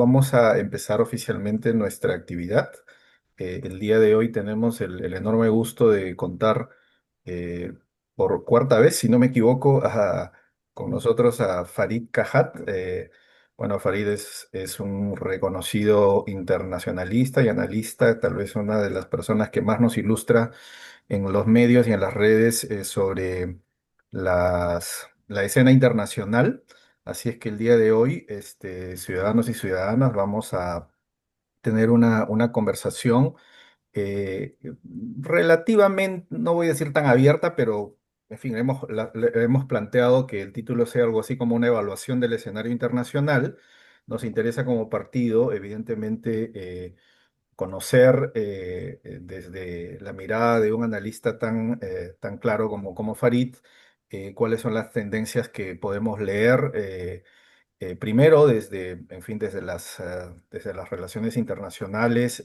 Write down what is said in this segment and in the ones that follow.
Vamos a empezar oficialmente nuestra actividad. El día de hoy tenemos el enorme gusto de contar por cuarta vez, si no me equivoco, con nosotros a Farid Kahat. Bueno, Farid es un reconocido internacionalista y analista, tal vez una de las personas que más nos ilustra en los medios y en las redes sobre la escena internacional. Así es que el día de hoy, ciudadanos y ciudadanas, vamos a tener una conversación eh, relativamente, no voy a decir tan abierta, pero en fin, le hemos planteado que el título sea algo así como una evaluación del escenario internacional. Nos interesa como partido, evidentemente, conocer desde la mirada de un analista tan claro como Farid, cuáles son las tendencias que podemos leer. Primero, en fin, desde las relaciones internacionales,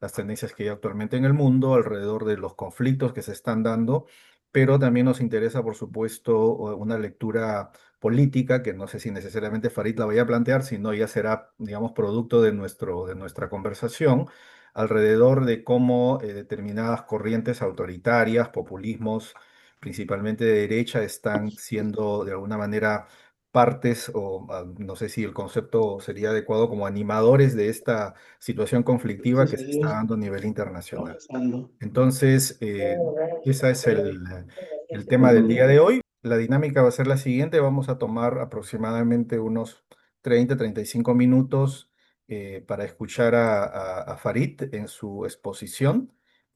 las tendencias que hay actualmente en el mundo, alrededor de los conflictos que se están dando, pero también nos interesa, por supuesto, una lectura política, que no sé si necesariamente Farid la vaya a plantear, sino ya será, digamos, producto de nuestra conversación, alrededor de cómo determinadas corrientes autoritarias, populismos, principalmente de derecha, están siendo de alguna manera partes, o no sé si el concepto sería adecuado, como animadores de esta situación conflictiva Gracias que a se está Dios, dando a nivel va internacional. pasando. Entonces, ese es el tema del día de hoy. La dinámica va a ser la siguiente. Vamos a tomar aproximadamente unos 30-35 minutos para escuchar a Farid en su exposición.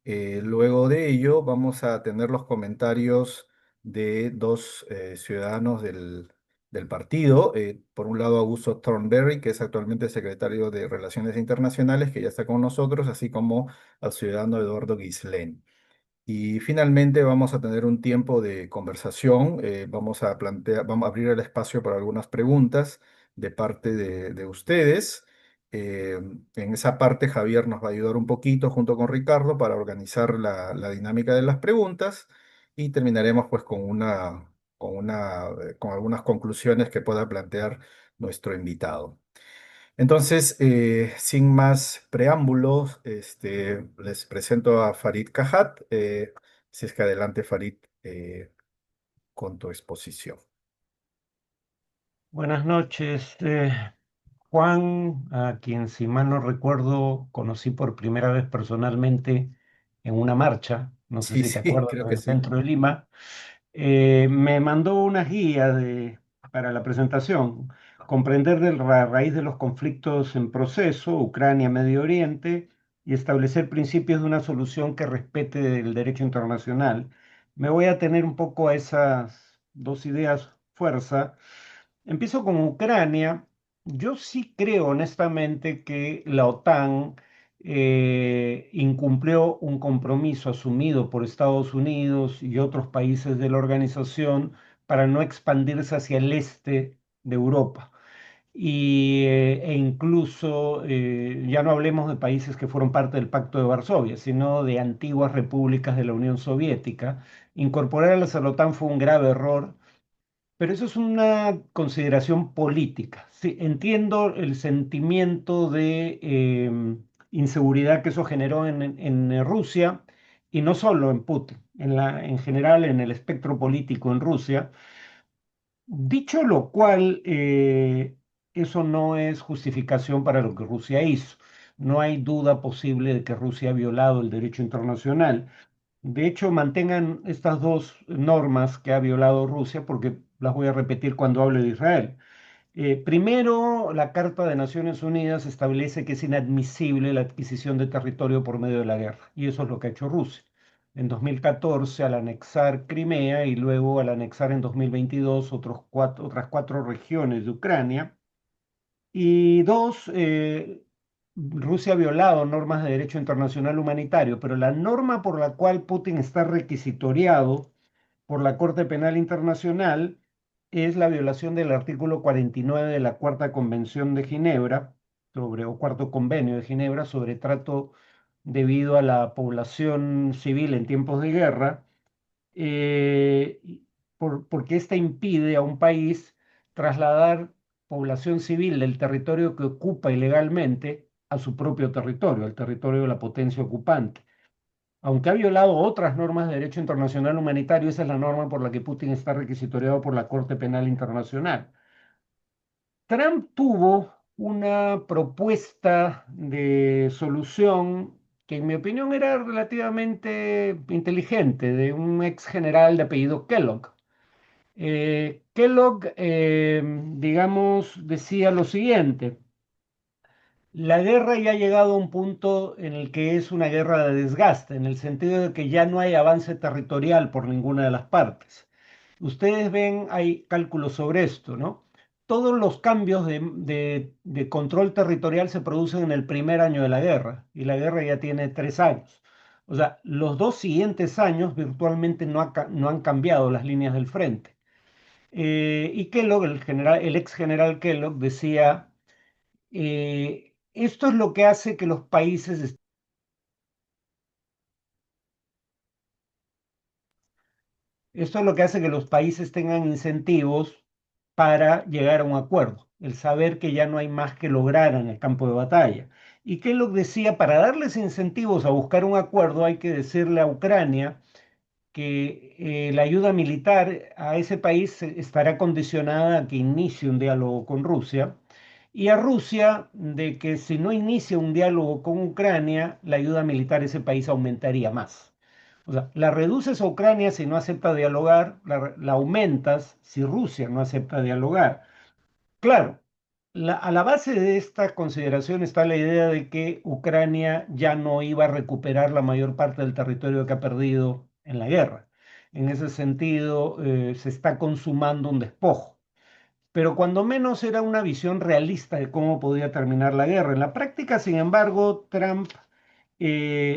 Luego de ello, vamos a tener los comentarios de dos ciudadanos del partido. Por un lado, Augusto Thornberry, que es actualmente secretario de Relaciones Internacionales, que ya está con nosotros, así como al ciudadano Eduardo Guislén. Y finalmente vamos a tener un tiempo de conversación. Vamos a abrir el espacio para algunas preguntas de parte de ustedes. En esa parte Javier nos va a ayudar un poquito junto con Ricardo para organizar la dinámica de las preguntas y terminaremos pues con algunas conclusiones que pueda plantear nuestro invitado. Entonces, sin más preámbulos, les presento a Farid Kahat. Si es que adelante, Farid, con tu exposición. Buenas noches, Juan, a quien si mal no recuerdo conocí por primera vez personalmente en una marcha, no sé Sí, si te sí, acuerdas, creo en que el sí. centro de Lima. Me mandó una guía para la presentación, comprender de la raíz de los conflictos en proceso, Ucrania, Medio Oriente, y establecer principios de una solución que respete el derecho internacional. Me voy a tener un poco a esas dos ideas fuerza. Empiezo con Ucrania. Yo sí creo honestamente que la OTAN incumplió un compromiso asumido por Estados Unidos y otros países de la organización para no expandirse hacia el este de Europa. E incluso, ya no hablemos de países que fueron parte del Pacto de Varsovia, sino de antiguas repúblicas de la Unión Soviética. Incorporar a la OTAN fue un grave error, pero eso es una consideración política. Sí, entiendo el sentimiento de inseguridad que eso generó en Rusia, y no solo en Putin, en general en el espectro político en Rusia. Dicho lo cual, eso no es justificación para lo que Rusia hizo. No hay duda posible de que Rusia ha violado el derecho internacional. De hecho, mantengan estas dos normas que ha violado Rusia, porque las voy a repetir cuando hable de Israel. Primero, la Carta de Naciones Unidas establece que es inadmisible la adquisición de territorio por medio de la guerra, y eso es lo que ha hecho Rusia. En 2014, al anexar Crimea y luego al anexar en 2022 otras cuatro regiones de Ucrania. Y dos, Rusia ha violado normas de derecho internacional humanitario, pero la norma por la cual Putin está requisitoriado por la Corte Penal Internacional es la violación del artículo 49 de la Cuarta Convención de Ginebra, o Cuarto Convenio de Ginebra sobre trato debido a la población civil en tiempos de guerra, porque ésta impide a un país trasladar población civil del territorio que ocupa ilegalmente a su propio territorio, al territorio de la potencia ocupante. Aunque ha violado otras normas de derecho internacional humanitario, esa es la norma por la que Putin está requisitoriado por la Corte Penal Internacional. Trump tuvo una propuesta de solución que en mi opinión era relativamente inteligente, de un ex general de apellido Kellogg. Kellogg, digamos, decía lo siguiente: la guerra ya ha llegado a un punto en el que es una guerra de desgaste, en el sentido de que ya no hay avance territorial por ninguna de las partes. Ustedes ven, hay cálculos sobre esto, ¿no? Todos los cambios de control territorial se producen en el primer año de la guerra, y la guerra ya tiene 3 años. O sea, los 2 siguientes años virtualmente no han cambiado las líneas del frente. Y Kellogg, el ex general Kellogg, decía, esto es lo que hace que los países, esto es lo que hace que los países tengan incentivos para llegar a un acuerdo, el saber que ya no hay más que lograr en el campo de batalla. Y Kellogg decía, para darles incentivos a buscar un acuerdo hay que decirle a Ucrania que la ayuda militar a ese país estará condicionada a que inicie un diálogo con Rusia, y a Rusia de que si no inicia un diálogo con Ucrania, la ayuda militar a ese país aumentaría más. O sea, la reduces a Ucrania si no acepta dialogar, la aumentas si Rusia no acepta dialogar. Claro, a la base de esta consideración está la idea de que Ucrania ya no iba a recuperar la mayor parte del territorio que ha perdido en la guerra. En ese sentido, se está consumando un despojo. Pero cuando menos era una visión realista de cómo podía terminar la guerra. En la práctica, sin embargo, Trump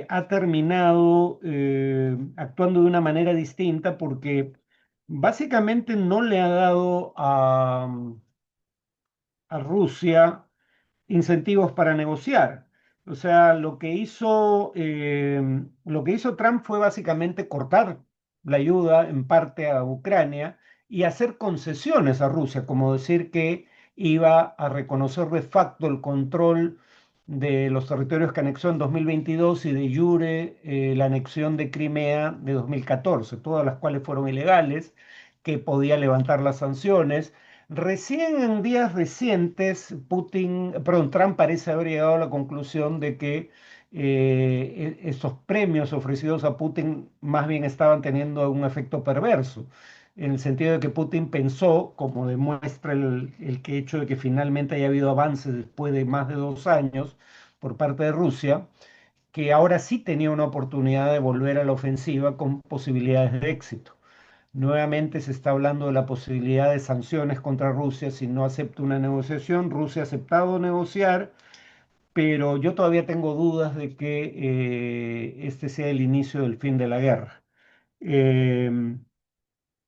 ha terminado actuando de una manera distinta porque básicamente no le ha dado a Rusia incentivos para negociar. O sea, lo que hizo Trump fue básicamente cortar la ayuda en parte a Ucrania y hacer concesiones a Rusia, como decir que iba a reconocer de facto el control de los territorios que anexó en 2022 y de jure la anexión de Crimea de 2014, todas las cuales fueron ilegales, que podía levantar las sanciones. Recién en días recientes, Trump parece haber llegado a la conclusión de que esos premios ofrecidos a Putin más bien estaban teniendo un efecto perverso, en el sentido de que Putin pensó, como demuestra el hecho de que finalmente haya habido avances después de más de 2 años por parte de Rusia, que ahora sí tenía una oportunidad de volver a la ofensiva con posibilidades de éxito. Nuevamente se está hablando de la posibilidad de sanciones contra Rusia si no acepta una negociación. Rusia ha aceptado negociar, pero yo todavía tengo dudas de que este sea el inicio del fin de la guerra. Eh,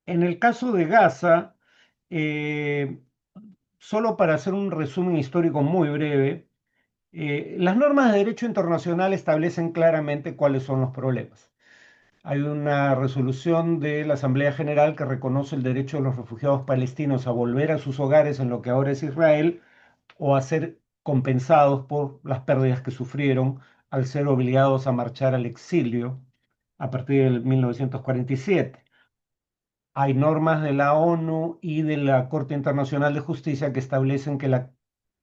en el caso de Gaza, eh, solo para hacer un resumen histórico muy breve, las normas de derecho internacional establecen claramente cuáles son los problemas. Hay una resolución de la Asamblea General que reconoce el derecho de los refugiados palestinos a volver a sus hogares en lo que ahora es Israel o a ser compensados por las pérdidas que sufrieron al ser obligados a marchar al exilio a partir de 1947. Hay normas de la ONU y de la Corte Internacional de Justicia que establecen que la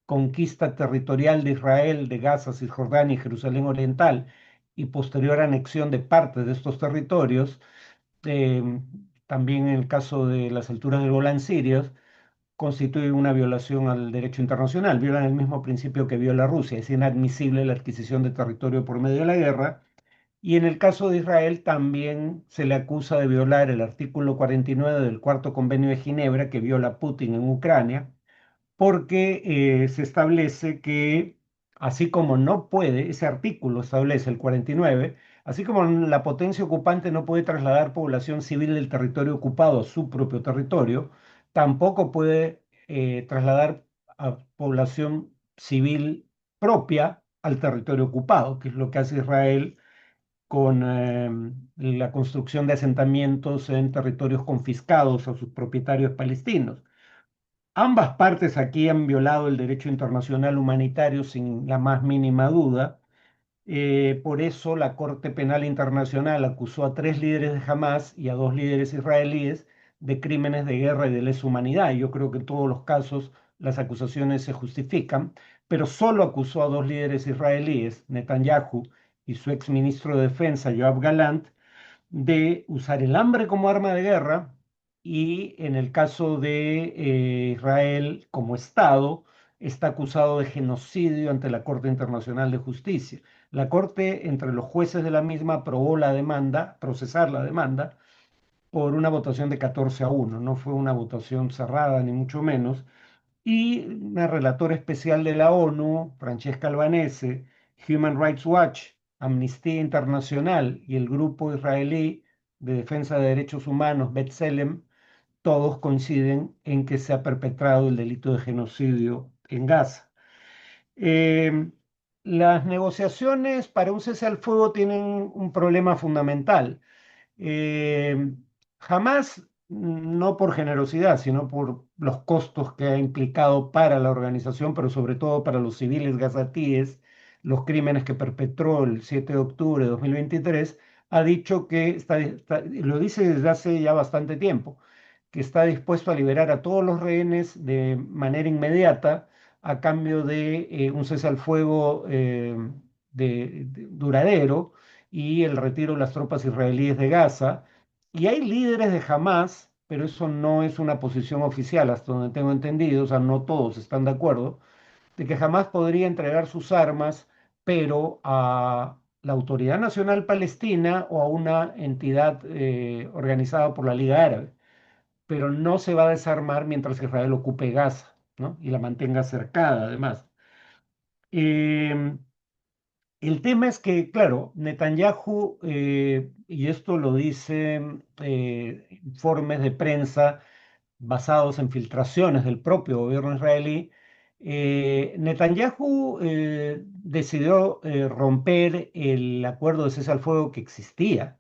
conquista territorial de Israel, de Gaza, Cisjordania y Jerusalén Oriental y posterior anexión de partes de estos territorios, eh, también en el caso de las alturas del Golán sirios, constituye una violación al derecho internacional, violan el mismo principio que viola Rusia, es inadmisible la adquisición de territorio por medio de la guerra, y en el caso de Israel también se le acusa de violar el artículo 49 del Cuarto Convenio de Ginebra que viola Putin en Ucrania, porque se establece que, así como no puede, ese artículo establece el 49, así como la potencia ocupante no puede trasladar población civil del territorio ocupado a su propio territorio, tampoco puede trasladar a población civil propia al territorio ocupado, que es lo que hace Israel con la construcción de asentamientos en territorios confiscados a sus propietarios palestinos. Ambas partes aquí han violado el derecho internacional humanitario sin la más mínima duda. Por eso la Corte Penal Internacional acusó a tres líderes de Hamas y a dos líderes israelíes de crímenes de guerra y de lesa humanidad. Yo creo que en todos los casos las acusaciones se justifican, pero solo acusó a dos líderes israelíes, Netanyahu y su exministro de Defensa, Yoav Galant, de usar el hambre como arma de guerra y en el caso de Israel como Estado, está acusado de genocidio ante la Corte Internacional de Justicia. La Corte, entre los jueces de la misma, aprobó la demanda, procesar la demanda, por una votación de 14-1. No fue una votación cerrada, ni mucho menos, y una relatora especial de la ONU, Francesca Albanese, Human Rights Watch, Amnistía Internacional y el grupo israelí de defensa de derechos humanos, B'Tselem, todos coinciden en que se ha perpetrado el delito de genocidio en Gaza. Eh, las negociaciones para un cese al fuego tienen un problema fundamental. Eh, Jamás, no por generosidad, sino por los costos que ha implicado para la organización, pero sobre todo para los civiles gazatíes, los crímenes que perpetró el 7 de octubre de 2023, ha dicho que lo dice desde hace ya bastante tiempo, que está dispuesto a liberar a todos los rehenes de manera inmediata a cambio de un cese al fuego duradero y el retiro de las tropas israelíes de Gaza. Y hay líderes de Hamas, pero eso no es una posición oficial, hasta donde tengo entendido, o sea, no todos están de acuerdo, de que Hamas podría entregar sus armas, pero a la Autoridad Nacional Palestina o a una entidad organizada por la Liga Árabe, pero no se va a desarmar mientras Israel ocupe Gaza, ¿no? Y la mantenga cercada, además. Eh, el tema es que, claro, Netanyahu, y esto lo dicen informes de prensa basados en filtraciones del propio gobierno israelí, Netanyahu decidió romper el acuerdo de cese al fuego que existía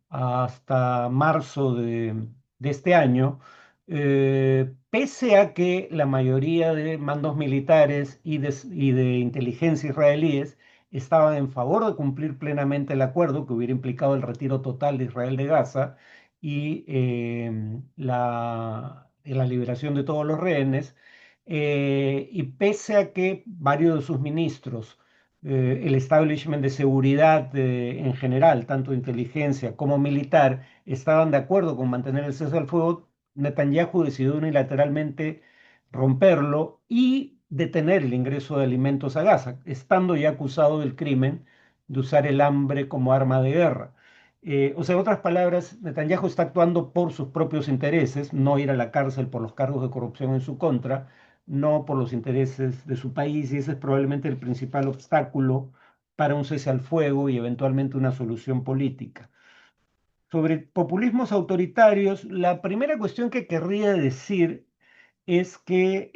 hasta marzo de este año, pese a que la mayoría de mandos militares y de inteligencia israelíes estaban en favor de cumplir plenamente el acuerdo que hubiera implicado el retiro total de Israel de Gaza y la liberación de todos los rehenes, y pese a que varios de sus ministros, el establishment de seguridad en general, tanto de inteligencia como militar, estaban de acuerdo con mantener el cese al fuego, Netanyahu decidió unilateralmente romperlo y detener el ingreso de alimentos a Gaza, estando ya acusado del crimen de usar el hambre como arma de guerra. O sea, en otras palabras, Netanyahu está actuando por sus propios intereses, no ir a la cárcel por los cargos de corrupción en su contra, no por los intereses de su país, y ese es probablemente el principal obstáculo para un cese al fuego y eventualmente una solución política. Sobre populismos autoritarios, la primera cuestión que querría decir es que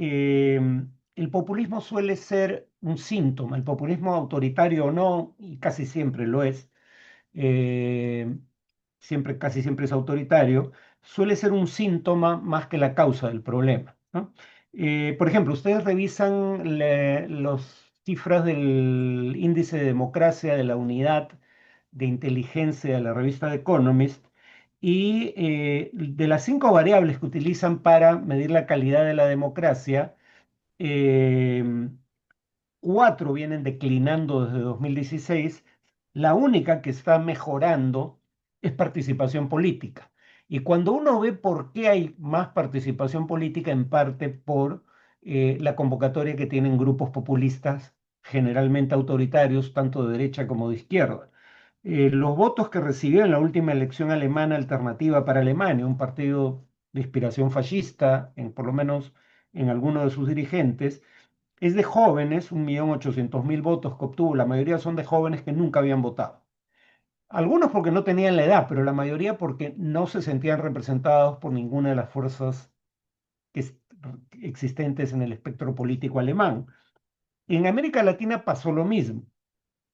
el populismo suele ser un síntoma, el populismo autoritario o no, y casi siempre lo es, eh, casi siempre es autoritario, suele ser un síntoma más que la causa del problema, ¿no? Por ejemplo, ustedes revisan las cifras del índice de democracia de la unidad de inteligencia de la revista The Economist y de las cinco variables que utilizan para medir la calidad de la democracia, eh, cuatro vienen declinando desde 2016. La única que está mejorando es participación política. Y cuando uno ve por qué hay más participación política, en parte por la convocatoria que tienen grupos populistas, generalmente autoritarios, tanto de derecha como de izquierda. Los votos que recibió en la última elección alemana Alternativa para Alemania, un partido de inspiración fascista, por lo menos en algunos de sus dirigentes, es de jóvenes, 1.800.000 votos que obtuvo. La mayoría son de jóvenes que nunca habían votado. Algunos porque no tenían la edad, pero la mayoría porque no se sentían representados por ninguna de las fuerzas que existentes en el espectro político alemán. En América Latina pasó lo mismo.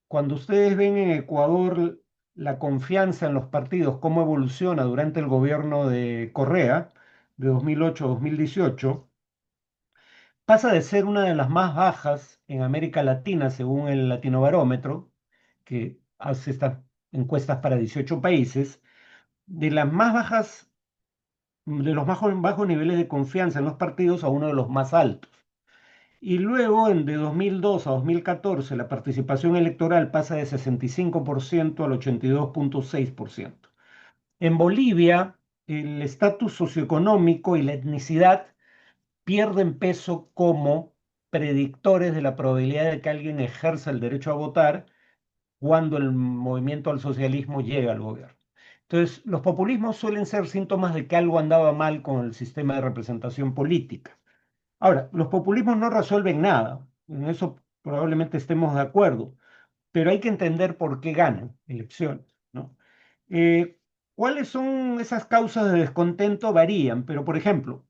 Cuando ustedes ven en Ecuador la confianza en los partidos, cómo evoluciona durante el gobierno de Correa, de 2008 a 2018, pasa de ser una de las más bajas en América Latina, según el Latinobarómetro, que hace estas encuestas para 18 países, de las más bajas, de los más bajos niveles de confianza en los partidos a uno de los más altos. Y luego, de 2002 a 2014, la participación electoral pasa de 65% al 82,6%. En Bolivia, el estatus socioeconómico y la etnicidad pierden peso como predictores de la probabilidad de que alguien ejerza el derecho a votar cuando el movimiento al socialismo llega al gobierno. Entonces, los populismos suelen ser síntomas de que algo andaba mal con el sistema de representación política. Ahora, los populismos no resuelven nada, en eso probablemente estemos de acuerdo, pero hay que entender por qué ganan elecciones, ¿no? Eh, ¿Cuáles son esas causas de descontento? Varían, pero por ejemplo,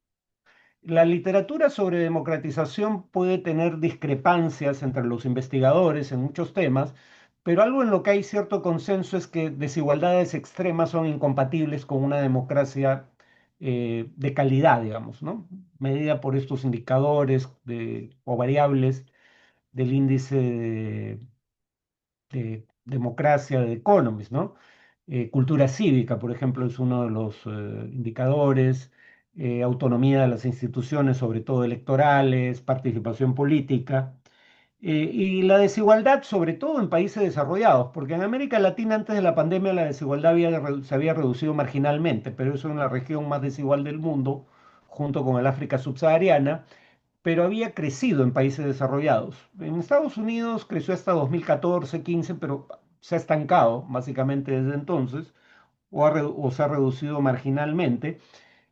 la literatura sobre democratización puede tener discrepancias entre los investigadores en muchos temas, pero algo en lo que hay cierto consenso es que desigualdades extremas son incompatibles con una democracia de calidad, digamos, ¿no? Medida por estos indicadores o variables del índice de democracia de Economist, ¿no? Cultura cívica, por ejemplo, es uno de los indicadores, autonomía de las instituciones, sobre todo electorales, participación política, y la desigualdad, sobre todo en países desarrollados, porque en América Latina antes de la pandemia la desigualdad se había reducido marginalmente, pero eso en la región más desigual del mundo, junto con el África subsahariana, pero había crecido en países desarrollados. En Estados Unidos creció hasta 2014, 15, pero se ha estancado básicamente desde entonces o se ha reducido marginalmente.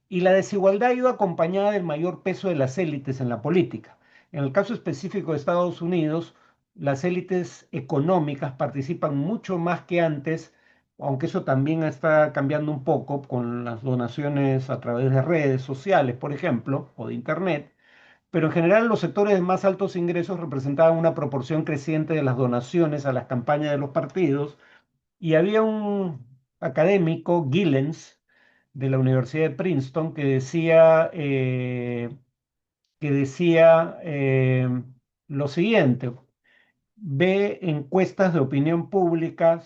Y la desigualdad ha ido acompañada del mayor peso de las élites en la política. En el caso específico de Estados Unidos, las élites económicas participan mucho más que antes, aunque eso también está cambiando un poco con las donaciones a través de redes sociales, por ejemplo, o de Internet, pero en general los sectores de más altos ingresos representaban una proporción creciente de las donaciones a las campañas de los partidos y había un académico, Gillens, de la Universidad de Princeton, que decía lo siguiente: ve encuestas de opinión pública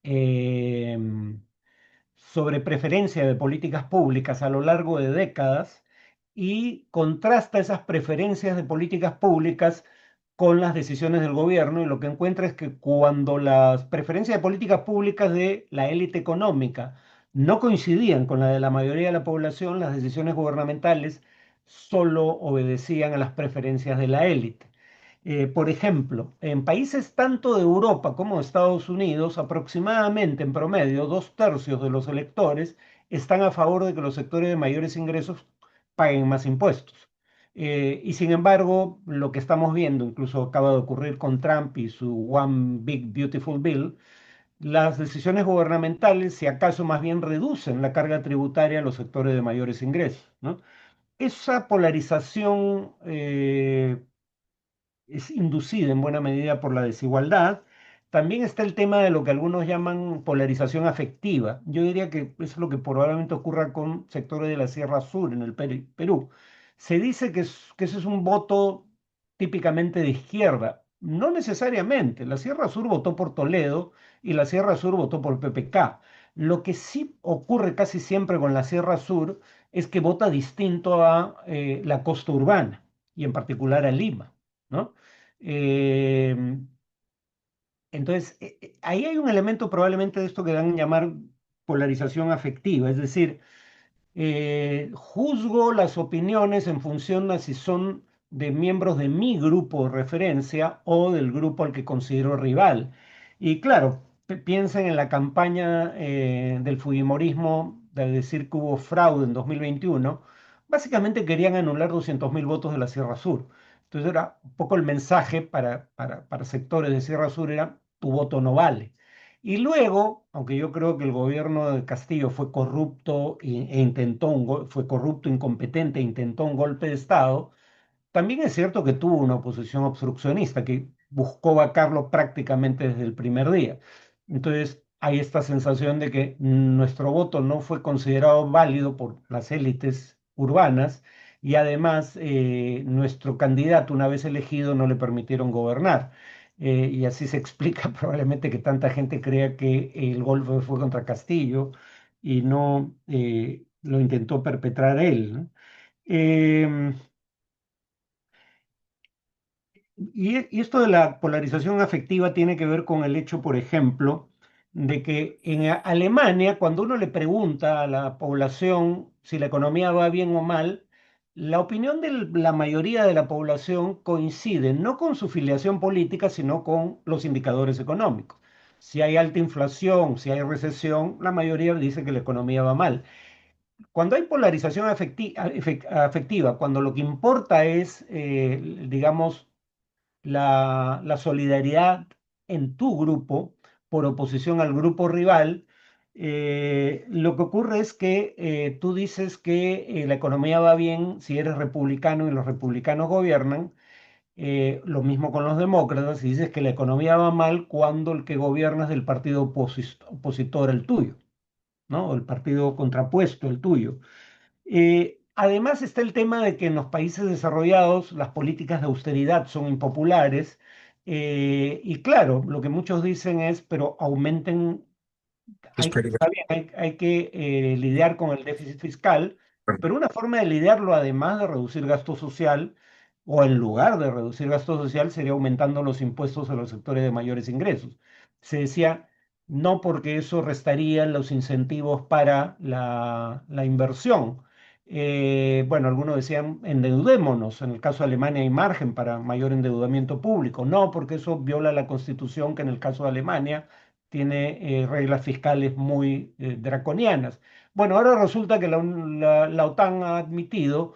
eh, sobre preferencia de políticas públicas a lo largo de décadas y contrasta esas preferencias de políticas públicas con las decisiones del gobierno y lo que encuentra es que cuando las preferencias de políticas públicas de la élite económica no coincidían con la de la mayoría de la población, las decisiones gubernamentales solo obedecían a las preferencias de la élite. Por ejemplo, en países tanto de Europa como de Estados Unidos, aproximadamente en promedio 2/3 de los electores están a favor de que los sectores de mayores ingresos paguen más impuestos. Y sin embargo, lo que estamos viendo, incluso acaba de ocurrir con Trump y su One Big Beautiful Bill, las decisiones gubernamentales, si acaso más bien reducen la carga tributaria a los sectores de mayores ingresos, ¿no? Esa polarización es inducida en buena medida por la desigualdad. También está el tema de lo que algunos llaman polarización afectiva. Yo diría que eso es lo que probablemente ocurra con sectores de la Sierra Sur en el Perú. Se dice que ese es un voto típicamente de izquierda. No necesariamente. La Sierra Sur votó por Toledo y la Sierra Sur votó por PPK. Lo que sí ocurre casi siempre con la Sierra Sur es que vota distinto a la costa urbana y en particular a Lima, ¿no? Eh, entonces, ahí hay un elemento probablemente de esto que dan a llamar polarización afectiva, es decir, juzgo las opiniones en función de si son de miembros de mi grupo de referencia o del grupo al que considero rival. Y claro, piensen en la campaña del Fujimorismo de decir que hubo fraude en 2021. Básicamente querían anular 200.000 votos de la Sierra Sur. Entonces era un poco el mensaje para sectores de Sierra Sur era tu voto no vale. Y luego, aunque yo creo que el gobierno de Castillo fue corrupto fue corrupto, incompetente e intentó un golpe de Estado, también es cierto que tuvo una oposición obstruccionista que buscó vacarlo prácticamente desde el primer día. Entonces, hay esta sensación de que nuestro voto no fue considerado válido por las élites urbanas y además nuestro candidato, una vez elegido, no le permitieron gobernar. Y así se explica probablemente que tanta gente crea que el golpe fue contra Castillo y no lo intentó perpetrar él, ¿no? Em, y esto de la polarización afectiva tiene que ver con el hecho, por ejemplo, de que en Alemania, cuando uno le pregunta a la población si la economía va bien o mal, la opinión de la mayoría de la población coincide no con su filiación política, sino con los indicadores económicos. Si hay alta inflación, si hay recesión, la mayoría dice que la economía va mal. Cuando hay polarización afectiva, cuando lo que importa es, digamos, la solidaridad en tu grupo por oposición al grupo rival, lo que ocurre es que tú dices que la economía va bien si eres republicano y los republicanos gobiernan, lo mismo con los demócratas, y dices que la economía va mal cuando el que gobierna es del partido opositor al tuyo, ¿no? O el partido contrapuesto al tuyo. Además está el tema de que en los países desarrollados las políticas de austeridad son impopulares y claro, lo que muchos dicen es, pero aumenten, Es está peligroso. bien, hay que lidiar con el déficit fiscal, pero una forma de lidiarlo, además de reducir gasto social, o en lugar de reducir gasto social, sería aumentando los impuestos a los sectores de mayores ingresos. Se decía, no porque eso restaría los incentivos para la inversión. Bueno, algunos decían endeudémonos. En el caso de Alemania hay margen para mayor endeudamiento público. No, porque eso viola la Constitución, que en el caso de Alemania tiene reglas fiscales muy draconianas. Bueno, ahora resulta que la OTAN ha admitido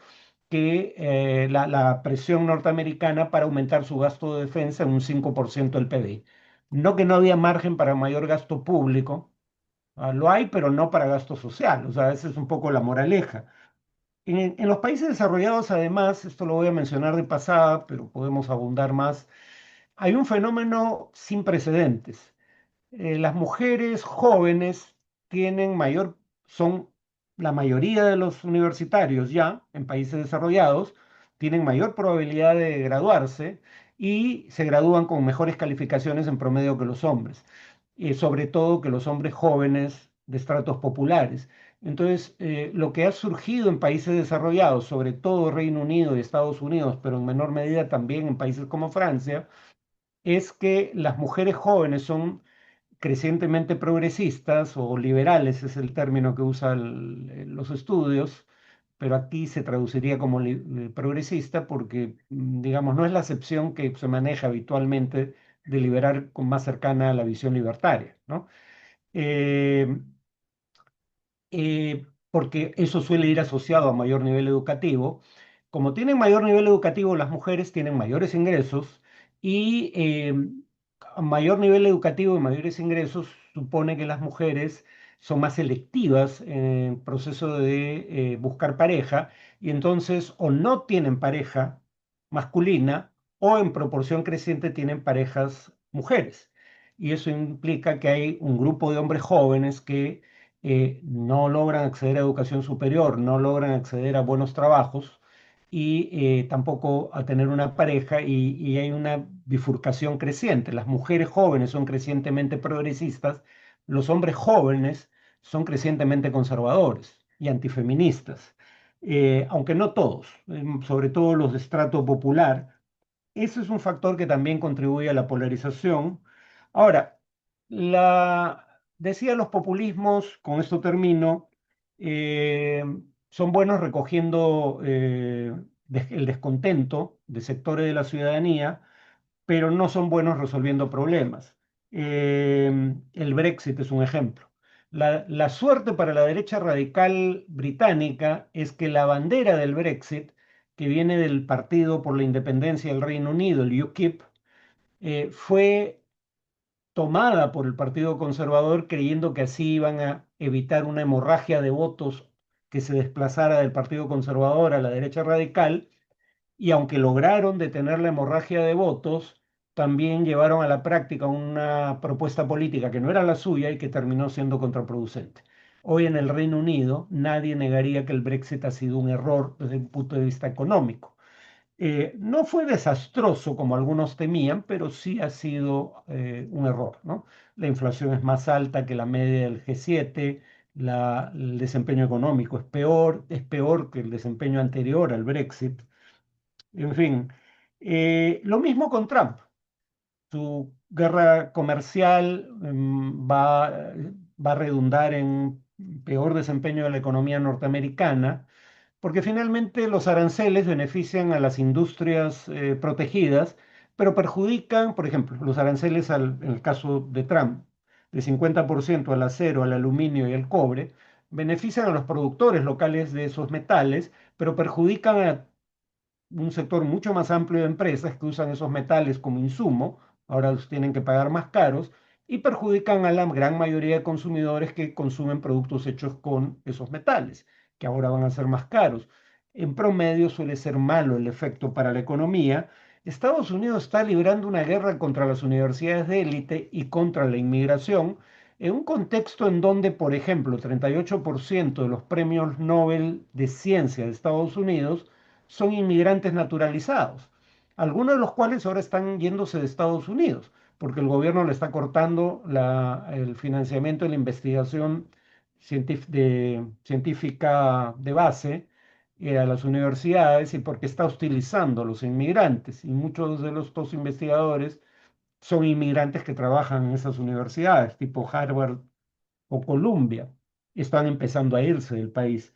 que la presión norteamericana para aumentar su gasto de defensa en un 5% del PBI. No que no había margen para mayor gasto público, lo hay, pero no para gasto social. O sea, esa es un poco la moraleja. En los países desarrollados, además, esto lo voy a mencionar de pasada, pero podemos abundar más, hay un fenómeno sin precedentes. Las mujeres jóvenes tienen mayor, son la mayoría de los universitarios ya en países desarrollados, tienen mayor probabilidad de graduarse y se gradúan con mejores calificaciones en promedio que los hombres, y sobre todo que los hombres jóvenes de estratos populares. Entonces, lo que ha surgido en países desarrollados, sobre todo Reino Unido y Estados Unidos, pero en menor medida también en países como Francia, es que las mujeres jóvenes son crecientemente progresistas o liberales, es el término que usan los estudios, pero aquí se traduciría como progresista porque, digamos, no es la acepción que se maneja habitualmente de liberal con más cercana a la visión libertaria, ¿no? Eh, Porque eso suele ir asociado a mayor nivel educativo. Como tienen mayor nivel educativo, las mujeres tienen mayores ingresos y a mayor nivel educativo y mayores ingresos supone que las mujeres son más selectivas en el proceso de buscar pareja y entonces o no tienen pareja masculina o en proporción creciente tienen parejas mujeres. Y eso implica que hay un grupo de hombres jóvenes que no logran acceder a educación superior, no logran acceder a buenos trabajos y tampoco a tener una pareja y hay una bifurcación creciente. Las mujeres jóvenes son crecientemente progresistas, los hombres jóvenes son crecientemente conservadores y antifeministas, aunque no todos, sobre todo los de estrato popular. Eso es un factor que también contribuye a la polarización. Ahora, decía los populismos, con esto termino, eh, son buenos recogiendo el descontento de sectores de la ciudadanía, pero no son buenos resolviendo problemas. El Brexit es un ejemplo. La suerte para la derecha radical británica es que la bandera del Brexit, que viene del Partido por la Independencia del Reino Unido, el UKIP, fue tomada por el Partido Conservador creyendo que así iban a evitar una hemorragia de votos que se desplazara del Partido Conservador a la derecha radical y aunque lograron detener la hemorragia de votos, también llevaron a la práctica una propuesta política que no era la suya y que terminó siendo contraproducente. Hoy en el Reino Unido nadie negaría que el Brexit ha sido un error desde un punto de vista económico. No fue desastroso como algunos temían, pero sí ha sido un error, ¿no? La inflación es más alta que la media del G7, el desempeño económico es peor que el desempeño anterior al Brexit. En fin, lo mismo con Trump. Su guerra comercial va a redundar en peor desempeño de la economía norteamericana porque finalmente los aranceles benefician a las industrias protegidas, pero perjudican, por ejemplo, los aranceles en el caso de Trump, de 50% al acero, al aluminio y al cobre, benefician a los productores locales de esos metales, pero perjudican a un sector mucho más amplio de empresas que usan esos metales como insumo, ahora los tienen que pagar más caros, y perjudican a la gran mayoría de consumidores que consumen productos hechos con esos metales, que ahora van a ser más caros. En promedio suele ser malo el efecto para la economía. Estados Unidos está librando una guerra contra las universidades de élite y contra la inmigración, en un contexto en donde, por ejemplo, 38% de los premios Nobel de Ciencia de Estados Unidos son inmigrantes naturalizados, algunos de los cuales ahora están yéndose de Estados Unidos, porque el gobierno le está cortando el financiamiento de la investigación científica de base a las universidades y porque está hostilizando a los inmigrantes. Y muchos de estos investigadores son inmigrantes que trabajan en esas universidades, tipo Harvard o Columbia, y están empezando a irse del país.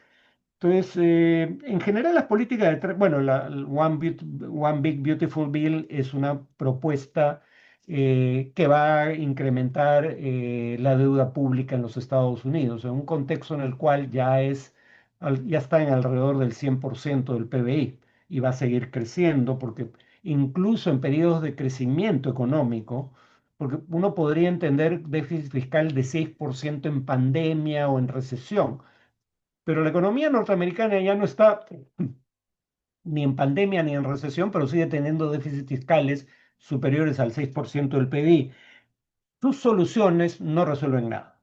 Entonces, en general las políticas de, bueno, el One Big Beautiful Bill es una propuesta que va a incrementar la deuda pública en los Estados Unidos, en un contexto en el cual ya está en alrededor del 100% del PBI y va a seguir creciendo porque incluso en periodos de crecimiento económico, porque uno podría entender déficit fiscal de 6% en pandemia o en recesión, pero la economía norteamericana ya no está ni en pandemia ni en recesión, pero sigue teniendo déficits fiscales superiores al 6% del PIB. Sus soluciones no resuelven nada.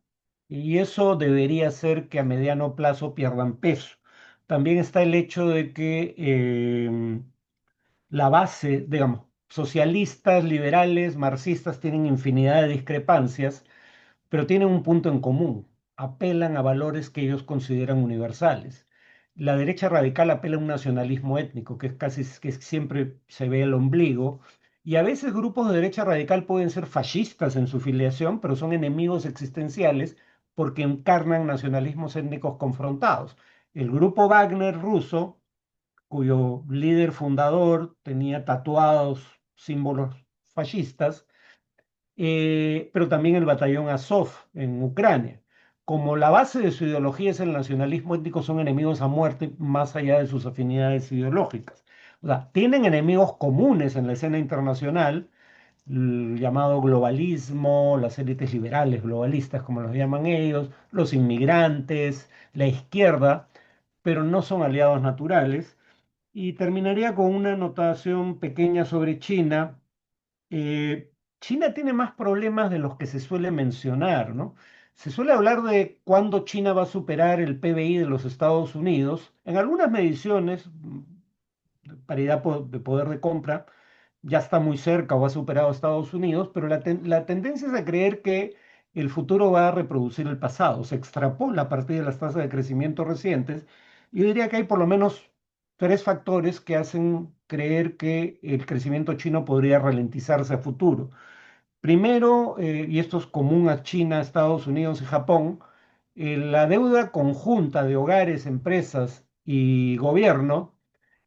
Y eso debería hacer que a mediano plazo pierdan peso. También está el hecho de que la base, digamos, socialistas, liberales, marxistas tienen infinidad de discrepancias, pero tienen un punto en común. Apelan a valores que ellos consideran universales. La derecha radical apela a un nacionalismo étnico, que es casi que siempre se ve el ombligo, y a veces grupos de derecha radical pueden ser fascistas en su filiación, pero son enemigos existenciales porque encarnan nacionalismos étnicos confrontados. El grupo Wagner ruso, cuyo líder fundador tenía tatuados símbolos fascistas, pero también el batallón Azov en Ucrania. Como la base de su ideología es el nacionalismo étnico, son enemigos a muerte más allá de sus afinidades ideológicas. O sea, tienen enemigos comunes en la escena internacional, el llamado globalismo, las élites liberales globalistas, como los llaman ellos, los inmigrantes, la izquierda, pero no son aliados naturales. Y terminaría con una anotación pequeña sobre China. China tiene más problemas de los que se suele mencionar, ¿no? Se suele hablar de cuándo China va a superar el PBI de los Estados Unidos. En algunas mediciones, paridad de poder de compra, ya está muy cerca o ha superado a Estados Unidos, pero la tendencia es a creer que el futuro va a reproducir el pasado. Se extrapola a partir de las tasas de crecimiento recientes. Yo diría que hay por lo menos tres factores que hacen creer que el crecimiento chino podría ralentizarse a futuro. Primero, y esto es común a China, Estados Unidos y Japón, la deuda conjunta de hogares, empresas y gobierno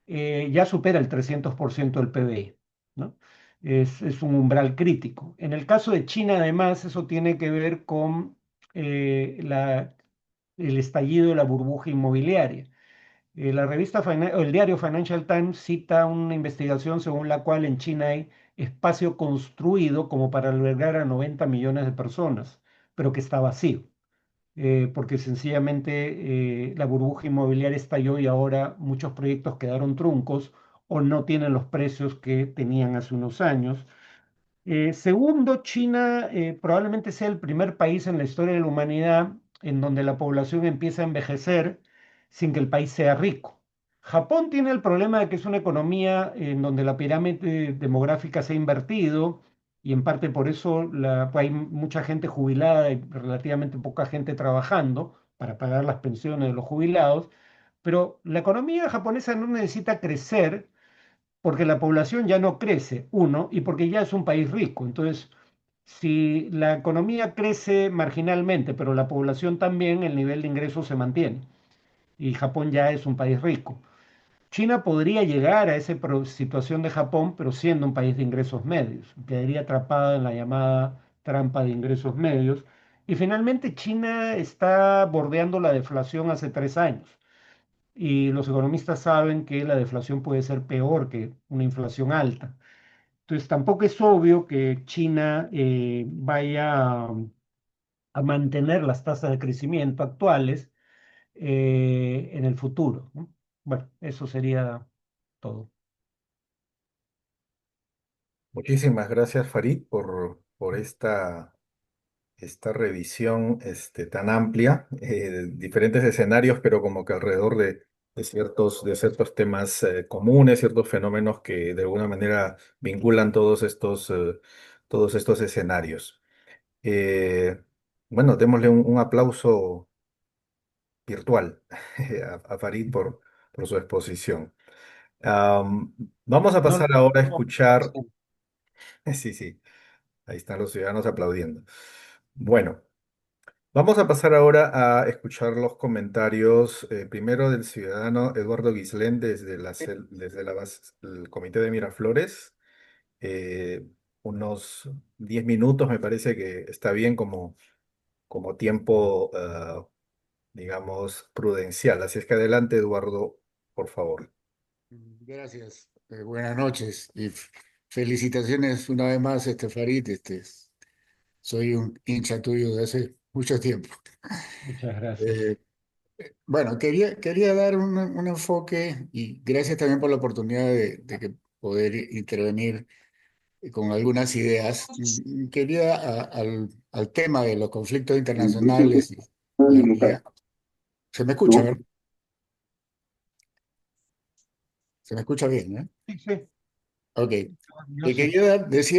ya supera el 300% del PBI, ¿no? Es un umbral crítico. En el caso de China, además, eso tiene que ver con el estallido de la burbuja inmobiliaria. El diario Financial Times cita una investigación según la cual en China hay espacio construido como para albergar a 90 millones de personas, pero que está vacío, porque sencillamente la burbuja inmobiliaria estalló y ahora muchos proyectos quedaron truncos o no tienen los precios que tenían hace unos años. Segundo, China probablemente sea el primer país en la historia de la humanidad en donde la población empieza a envejecer sin que el país sea rico. Japón tiene el problema de que es una economía en donde la pirámide demográfica se ha invertido y en parte por eso hay mucha gente jubilada y relativamente poca gente trabajando para pagar las pensiones de los jubilados, pero la economía japonesa no necesita crecer porque la población ya no crece, uno, y porque ya es un país rico. Entonces, si la economía crece marginalmente, pero la población también, el nivel de ingresos se mantiene. Y Japón ya es un país rico. China podría llegar a esa situación de Japón, pero siendo un país de ingresos medios. Quedaría atrapada en la llamada trampa de ingresos medios. Y finalmente China está bordeando la deflación hace 3 años. Y los economistas saben que la deflación puede ser peor que una inflación alta. Entonces, tampoco es obvio que China vaya a mantener las tasas de crecimiento actuales en el futuro, ¿no? Bueno, eso sería todo. Muchísimas gracias, Farid, por esta revisión tan amplia, diferentes escenarios, pero como que alrededor de ciertos temas comunes, ciertos fenómenos que de alguna manera vinculan todos estos escenarios. Eh, bueno, démosle un aplauso virtual a Farid por su exposición. Am, Vamos a No pasar lo ahora a tomo como escuchar, ausente. sí, sí, ahí están los ciudadanos aplaudiendo. Bueno. Vamos a pasar ahora a escuchar los comentarios, primero del ciudadano Eduardo Guislén el Comité de Miraflores. Eh, Unos 10 minutos me parece que está bien como tiempo, digamos, prudencial. Así es que adelante, Eduardo, por favor. Gracias, buenas noches y felicitaciones una vez más, Farid. Soy un hincha tuyo de hace mucho tiempo. Muchas gracias. Eh, bueno, quería dar un enfoque y gracias también por la oportunidad de que poder intervenir con algunas ideas. Quería al tema de los conflictos internacionales y la realidad. Se me escucha, ¿verdad? Se me escucha bien, ¿eh? Sí, sí, Ok. yo sí.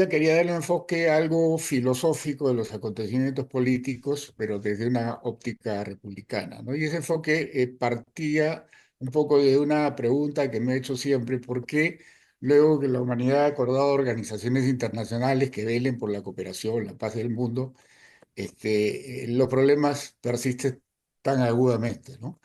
Quería darle un enfoque algo filosófico de los acontecimientos políticos, pero desde una óptica republicana, ¿no? Y ese enfoque partía un poco de una pregunta que me he hecho siempre: ¿por qué luego que la humanidad ha acordado organizaciones internacionales que velen por la cooperación, la paz del mundo, los problemas persisten tan agudamente, ¿no?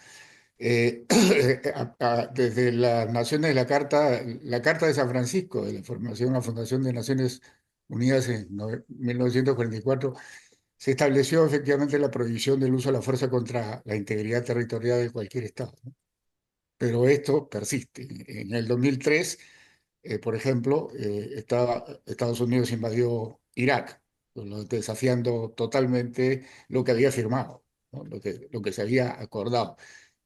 Desde las Naciones, la Carta de San Francisco, de la formación de la Fundación de Naciones Unidas en 1944, se estableció efectivamente la prohibición del uso de la fuerza contra la integridad territorial de cualquier Estado, ¿no? Pero esto persiste. En el 2003, por ejemplo, Estados Unidos invadió Irak, desafiando totalmente lo que había firmado, ¿no? Lo que se había acordado.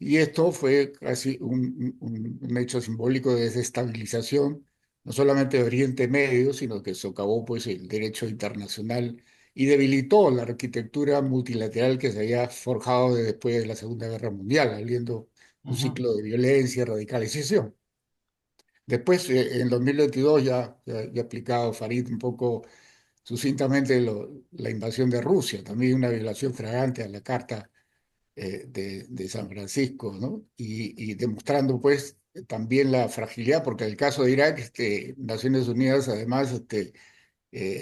Y esto fue casi un hecho simbólico de desestabilización, no solamente de Oriente Medio, sino que socavó pues, el derecho internacional y debilitó la arquitectura multilateral que se había forjado después de la Segunda Guerra Mundial, abriendo un Ujú, ciclo de violencia y radicalización. Después, en 2022, ya ha explicado Farid un poco sucintamente la invasión de Rusia, también una violación flagrante a la Carta de San Francisco, ¿no? Y demostrando, pues, también la fragilidad, porque en el caso de Irak, Naciones Unidas, además,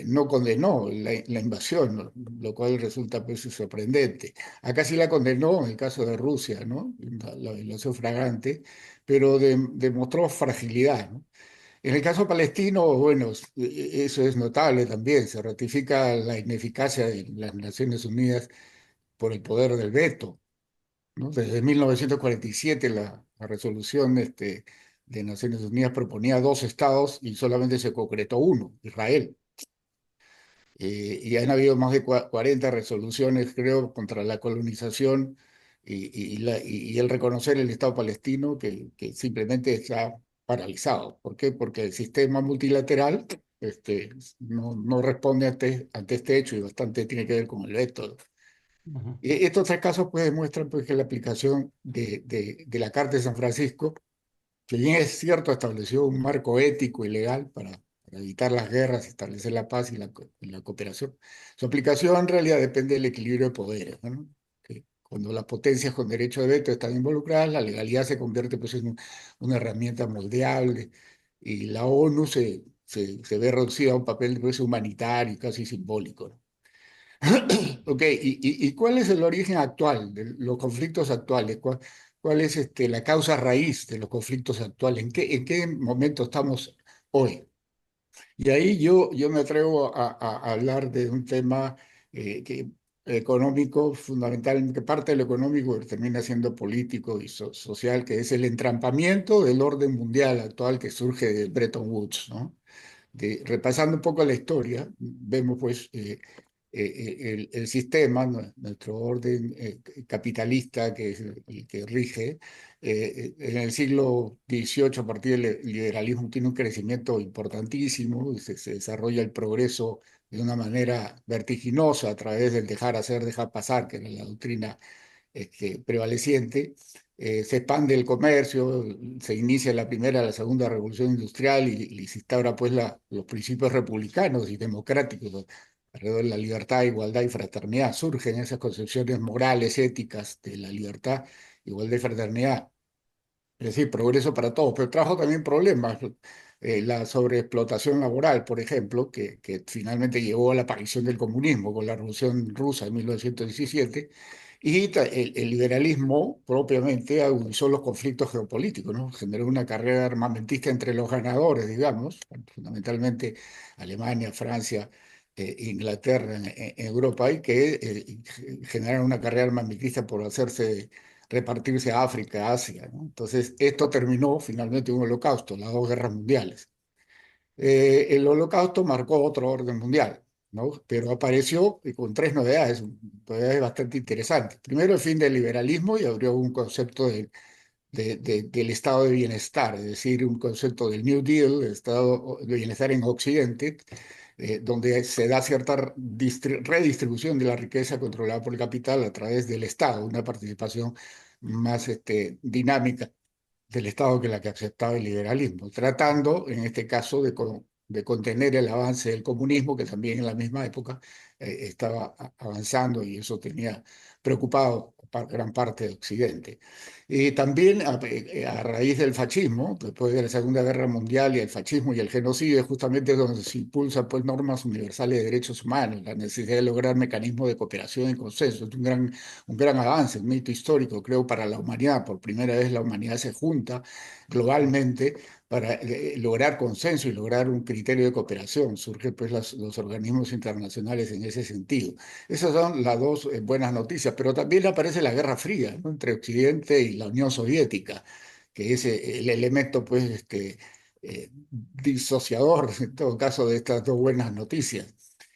no condenó la invasión, ¿no? Lo cual resulta, pues, sorprendente. Acá sí la condenó en el caso de Rusia, ¿no? La violación flagrante, pero demostró fragilidad, ¿no? En el caso palestino, bueno, eso es notable también. Se ratifica la ineficacia de las Naciones Unidas por el poder del veto, ¿no? Desde 1947 la resolución de Naciones Unidas proponía dos estados y solamente se concretó uno, Israel. Y han habido más de 40 resoluciones, creo, contra la colonización y el reconocer el Estado palestino que simplemente está paralizado. ¿Por qué? Porque el sistema multilateral no responde ante este hecho y bastante tiene que ver con el veto Ujú, Estos tres casos pues demuestran pues, que la aplicación de la Carta de San Francisco, que bien es cierto, estableció un marco ético y legal para evitar las guerras, establecer la paz y la cooperación. Su aplicación en realidad depende del equilibrio de poderes, ¿no? Que cuando las potencias con derecho de veto están involucradas, la legalidad se convierte pues, en una herramienta moldeable y la ONU se ve reducida a un papel pues, humanitario y casi simbólico, ¿no? Ok, y cuál es el origen actual de los conflictos actuales? ¿Cuál es la causa raíz de los conflictos actuales? En qué momento estamos hoy? Y ahí yo me atrevo a hablar de un tema económico fundamental, que parte de lo económico que termina siendo político y social, que es el entrampamiento del orden mundial actual que surge de Bretton Woods, ¿no? Repasando un poco la historia, vemos pues el sistema, nuestro orden capitalista que es el que rige, en el siglo XVIII a partir del liberalismo tiene un crecimiento importantísimo, y se desarrolla el progreso de una manera vertiginosa a través del dejar hacer, dejar pasar, que era la doctrina prevaleciente. Se expande el comercio, se inicia la primera, la segunda revolución industrial y se instaura pues los principios republicanos y democráticos alrededor de la libertad, igualdad y fraternidad. Surgen esas concepciones morales, éticas de la libertad, igualdad y fraternidad. Es decir, progreso para todos, pero trajo también problemas. La sobreexplotación laboral, por ejemplo, que finalmente llevó a la aparición del comunismo con la Revolución Rusa de 1917, y el liberalismo propiamente agudizó los conflictos geopolíticos, ¿no? Generó una carrera armamentista entre los ganadores, digamos, fundamentalmente Alemania, Francia, Inglaterra en Europa, y que generaron una carrera armamentista por hacerse repartirse a África, Asia, ¿no? Entonces, esto terminó finalmente en un holocausto, las dos guerras mundiales. El holocausto marcó otro orden mundial, ¿no? Pero apareció con tres novedades bastante interesantes. Primero, el fin del liberalismo y abrió un concepto del estado de bienestar, es decir, un concepto del New Deal, el estado de bienestar en Occidente, donde se da cierta redistribución de la riqueza controlada por el capital a través del Estado, una participación más dinámica del Estado que la que aceptaba el liberalismo, tratando en este caso de contener el avance del comunismo, que también en la misma época estaba avanzando y eso tenía preocupado a gran parte de Occidente. Y también a raíz del fascismo, después de la Segunda Guerra Mundial y el fascismo y el genocidio, es justamente donde se impulsan pues, normas universales de derechos humanos, la necesidad de lograr mecanismos de cooperación y consenso. Es un gran avance, un hito histórico, creo, para la humanidad. Por primera vez la humanidad se junta globalmente para lograr consenso y lograr un criterio de cooperación. Surgen pues los organismos internacionales en ese sentido. Esas son las dos buenas noticias, pero también aparece la Guerra Fría, ¿no? Entre Occidente y la Unión Soviética, que es el elemento pues, disociador, en todo caso, de estas dos buenas noticias.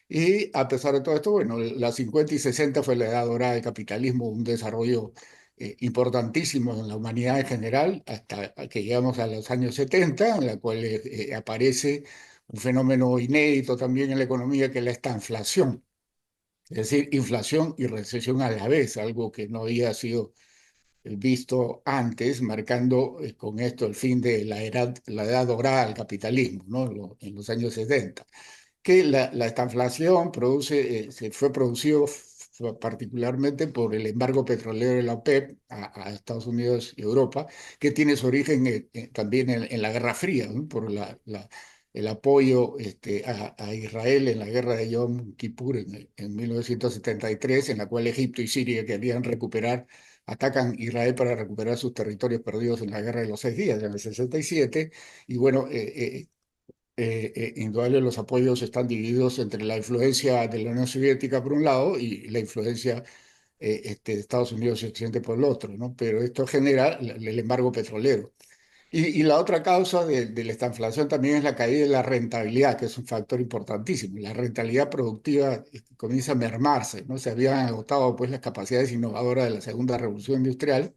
Y a pesar de todo esto, bueno, la 50 y 60 fue la edad dorada del capitalismo, un desarrollo importantísimo en la humanidad en general, hasta que llegamos a los años 70, en la cual aparece un fenómeno inédito también en la economía, que es la estanflación, es decir, inflación y recesión a la vez, algo que no había sido visto antes, marcando con esto el fin de la edad dorada del capitalismo, ¿no? En los años 70 que la estanflación se fue producido particularmente por el embargo petrolero de la OPEP a Estados Unidos y Europa, que tiene su origen también en la Guerra Fría, ¿no? Por el apoyo a Israel en la guerra de Yom Kippur en 1973, en la cual Egipto y Siria querían atacan Israel para recuperar sus territorios perdidos en la Guerra de los Seis Días, en el 67, y bueno, indudable los apoyos están divididos entre la influencia de la Unión Soviética por un lado y la influencia de Estados Unidos y Occidente por el otro, ¿no? Pero esto genera el embargo petrolero. Y la otra causa de la estanflación también es la caída de la rentabilidad, que es un factor importantísimo. La rentabilidad productiva comienza a mermarse, ¿no? Se habían agotado pues las capacidades innovadoras de la segunda revolución industrial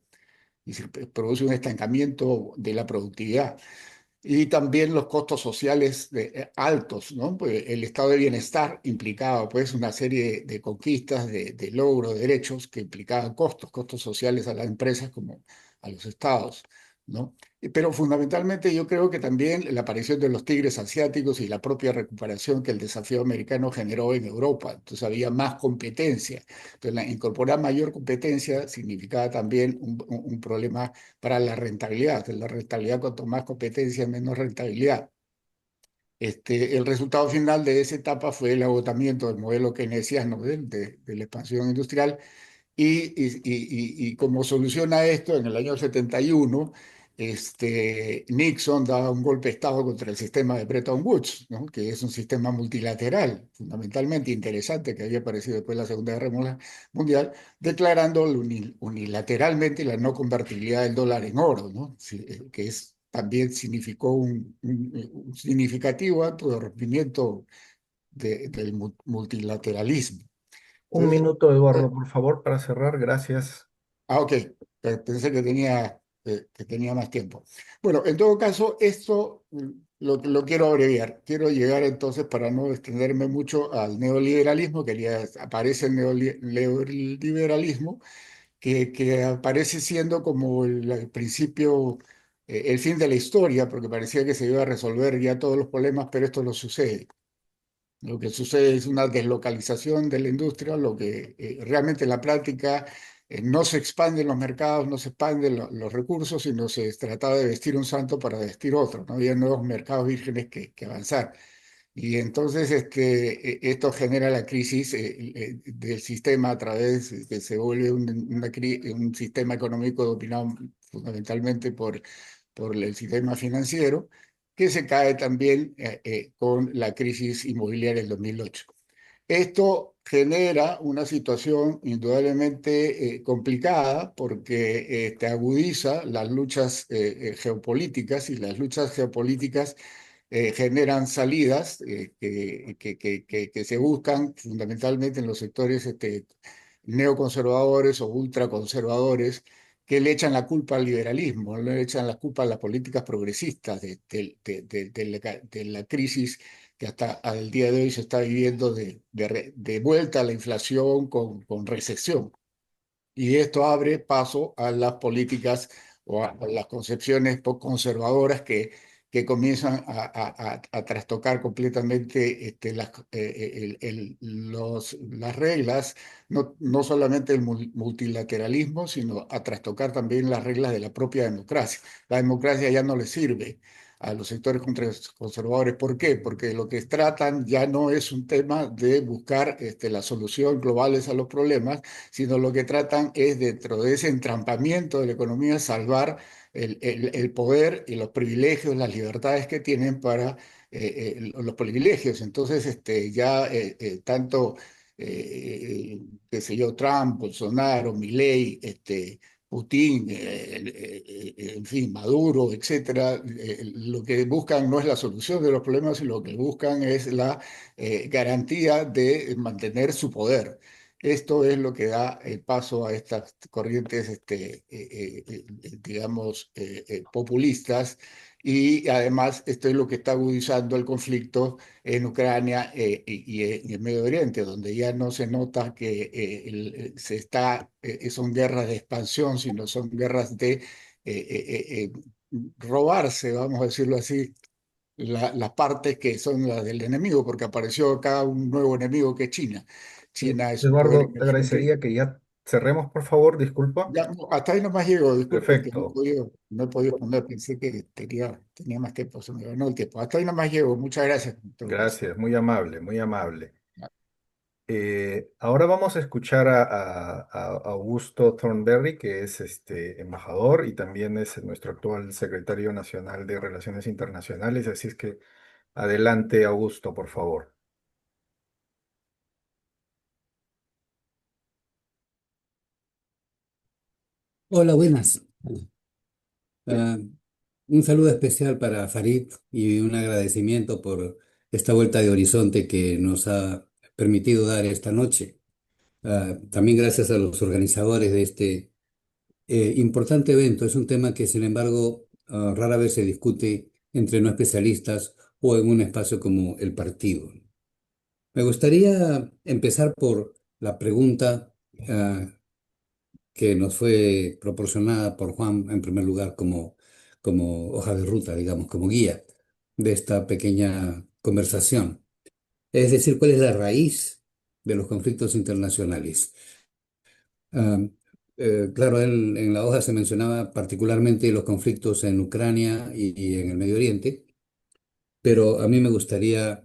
y se produce un estancamiento de la productividad. y también los costos sociales altos, ¿no? Pues el estado de bienestar implicaba pues una serie de conquistas, de logros, de derechos que implicaban costos sociales a las empresas como a los estados, ¿no? Pero fundamentalmente yo creo que también la aparición de los tigres asiáticos y la propia recuperación que el desafío americano generó en Europa. Entonces había más competencia. Entonces incorporar mayor competencia significaba también un problema para la rentabilidad. La rentabilidad, cuanto más competencia, menos rentabilidad. El resultado final de esa etapa fue el agotamiento del modelo keynesiano de la expansión industrial y como solución a esto, en el año 71, Nixon da un golpe de Estado contra el sistema de Bretton Woods, ¿no? Que es un sistema multilateral, fundamentalmente interesante, que había aparecido después de la Segunda Guerra Mundial, declarando unilateralmente la no convertibilidad del dólar en oro, ¿no? Sí, que también significó un significativo acto de rompimiento del multilateralismo. Un Entonces, minuto, Eduardo, por favor, para cerrar. Gracias. ok, pensé que tenía más tiempo. Bueno, en todo caso, esto lo quiero abreviar. Quiero llegar entonces, para no extenderme mucho, al neoliberalismo, aparece el neoliberalismo, que aparece siendo como el principio, el fin de la historia, porque parecía que se iba a resolver ya todos los problemas, pero esto no sucede. Lo que sucede es una deslocalización de la industria, lo que realmente en la práctica no se expanden los mercados, no se expanden los recursos, sino se trataba de vestir un santo para vestir otro. No había nuevos mercados vírgenes que avanzar. Y entonces esto genera la crisis del sistema a través de que se vuelve un sistema económico dominado fundamentalmente por el sistema financiero, que se cae también con la crisis inmobiliaria del 2008. Esto genera una situación indudablemente complicada porque te agudiza las luchas geopolíticas, y las luchas geopolíticas generan salidas que se buscan fundamentalmente en los sectores neoconservadores o ultraconservadores, que le echan la culpa al liberalismo, le echan la culpa a las políticas progresistas de la crisis que hasta al día de hoy se está viviendo de vuelta a la inflación con recesión. Y esto abre paso a las políticas o a las concepciones conservadoras que comienzan a trastocar completamente las reglas, no solamente el multilateralismo, sino a trastocar también las reglas de la propia democracia. La democracia ya no le sirve a los sectores conservadores. ¿Por qué? Porque lo que tratan ya no es un tema de buscar la solución globales a los problemas, sino lo que tratan es, dentro de ese entrampamiento de la economía, salvar el poder y los privilegios, las libertades que tienen para los privilegios. Entonces, ya tanto, qué sé yo, Trump, Bolsonaro, Milei, Putin, en fin, Maduro, etcétera, lo que buscan no es la solución de los problemas, sino lo que buscan es la garantía de mantener su poder. Esto es lo que da el paso a estas corrientes, digamos, populistas, y además esto es lo que está agudizando el conflicto en Ucrania y en Medio Oriente, donde ya no se nota que son guerras de expansión, sino son guerras de robarse, vamos a decirlo así, las partes que son las del enemigo, porque apareció acá un nuevo enemigo que es China. China es un poder Eduardo, te emergente. agradecería que ya cerremos, por favor, disculpa. Ya, no, hasta ahí nomás llego, disculpen que Perfecto. no he podido poner, pensé que tenía más tiempo, se me ganó el tiempo. Hasta ahí nomás llego, muchas gracias en todo caso. Gracias, muy amable, muy amable. Ahora vamos a escuchar a Augusto Thornberry, que es este embajador y también es nuestro actual secretario nacional de Relaciones Internacionales. Así es que adelante, Augusto, por favor. Hola, buenas. Ah, un saludo especial para Farid y un agradecimiento por esta vuelta de horizonte que nos ha permitido dar esta noche. También gracias a los organizadores de este importante evento. Es un tema que, sin embargo, rara vez se discute entre no especialistas o en un espacio como el partido. Me gustaría empezar por la pregunta que nos fue proporcionada por Juan en primer lugar como hoja de ruta, digamos, como guía de esta pequeña conversación. Es decir, ¿cuál es la raíz de los conflictos internacionales? Ah, claro, en la hoja se mencionaba particularmente los conflictos en Ucrania y en el Medio Oriente, pero a mí me gustaría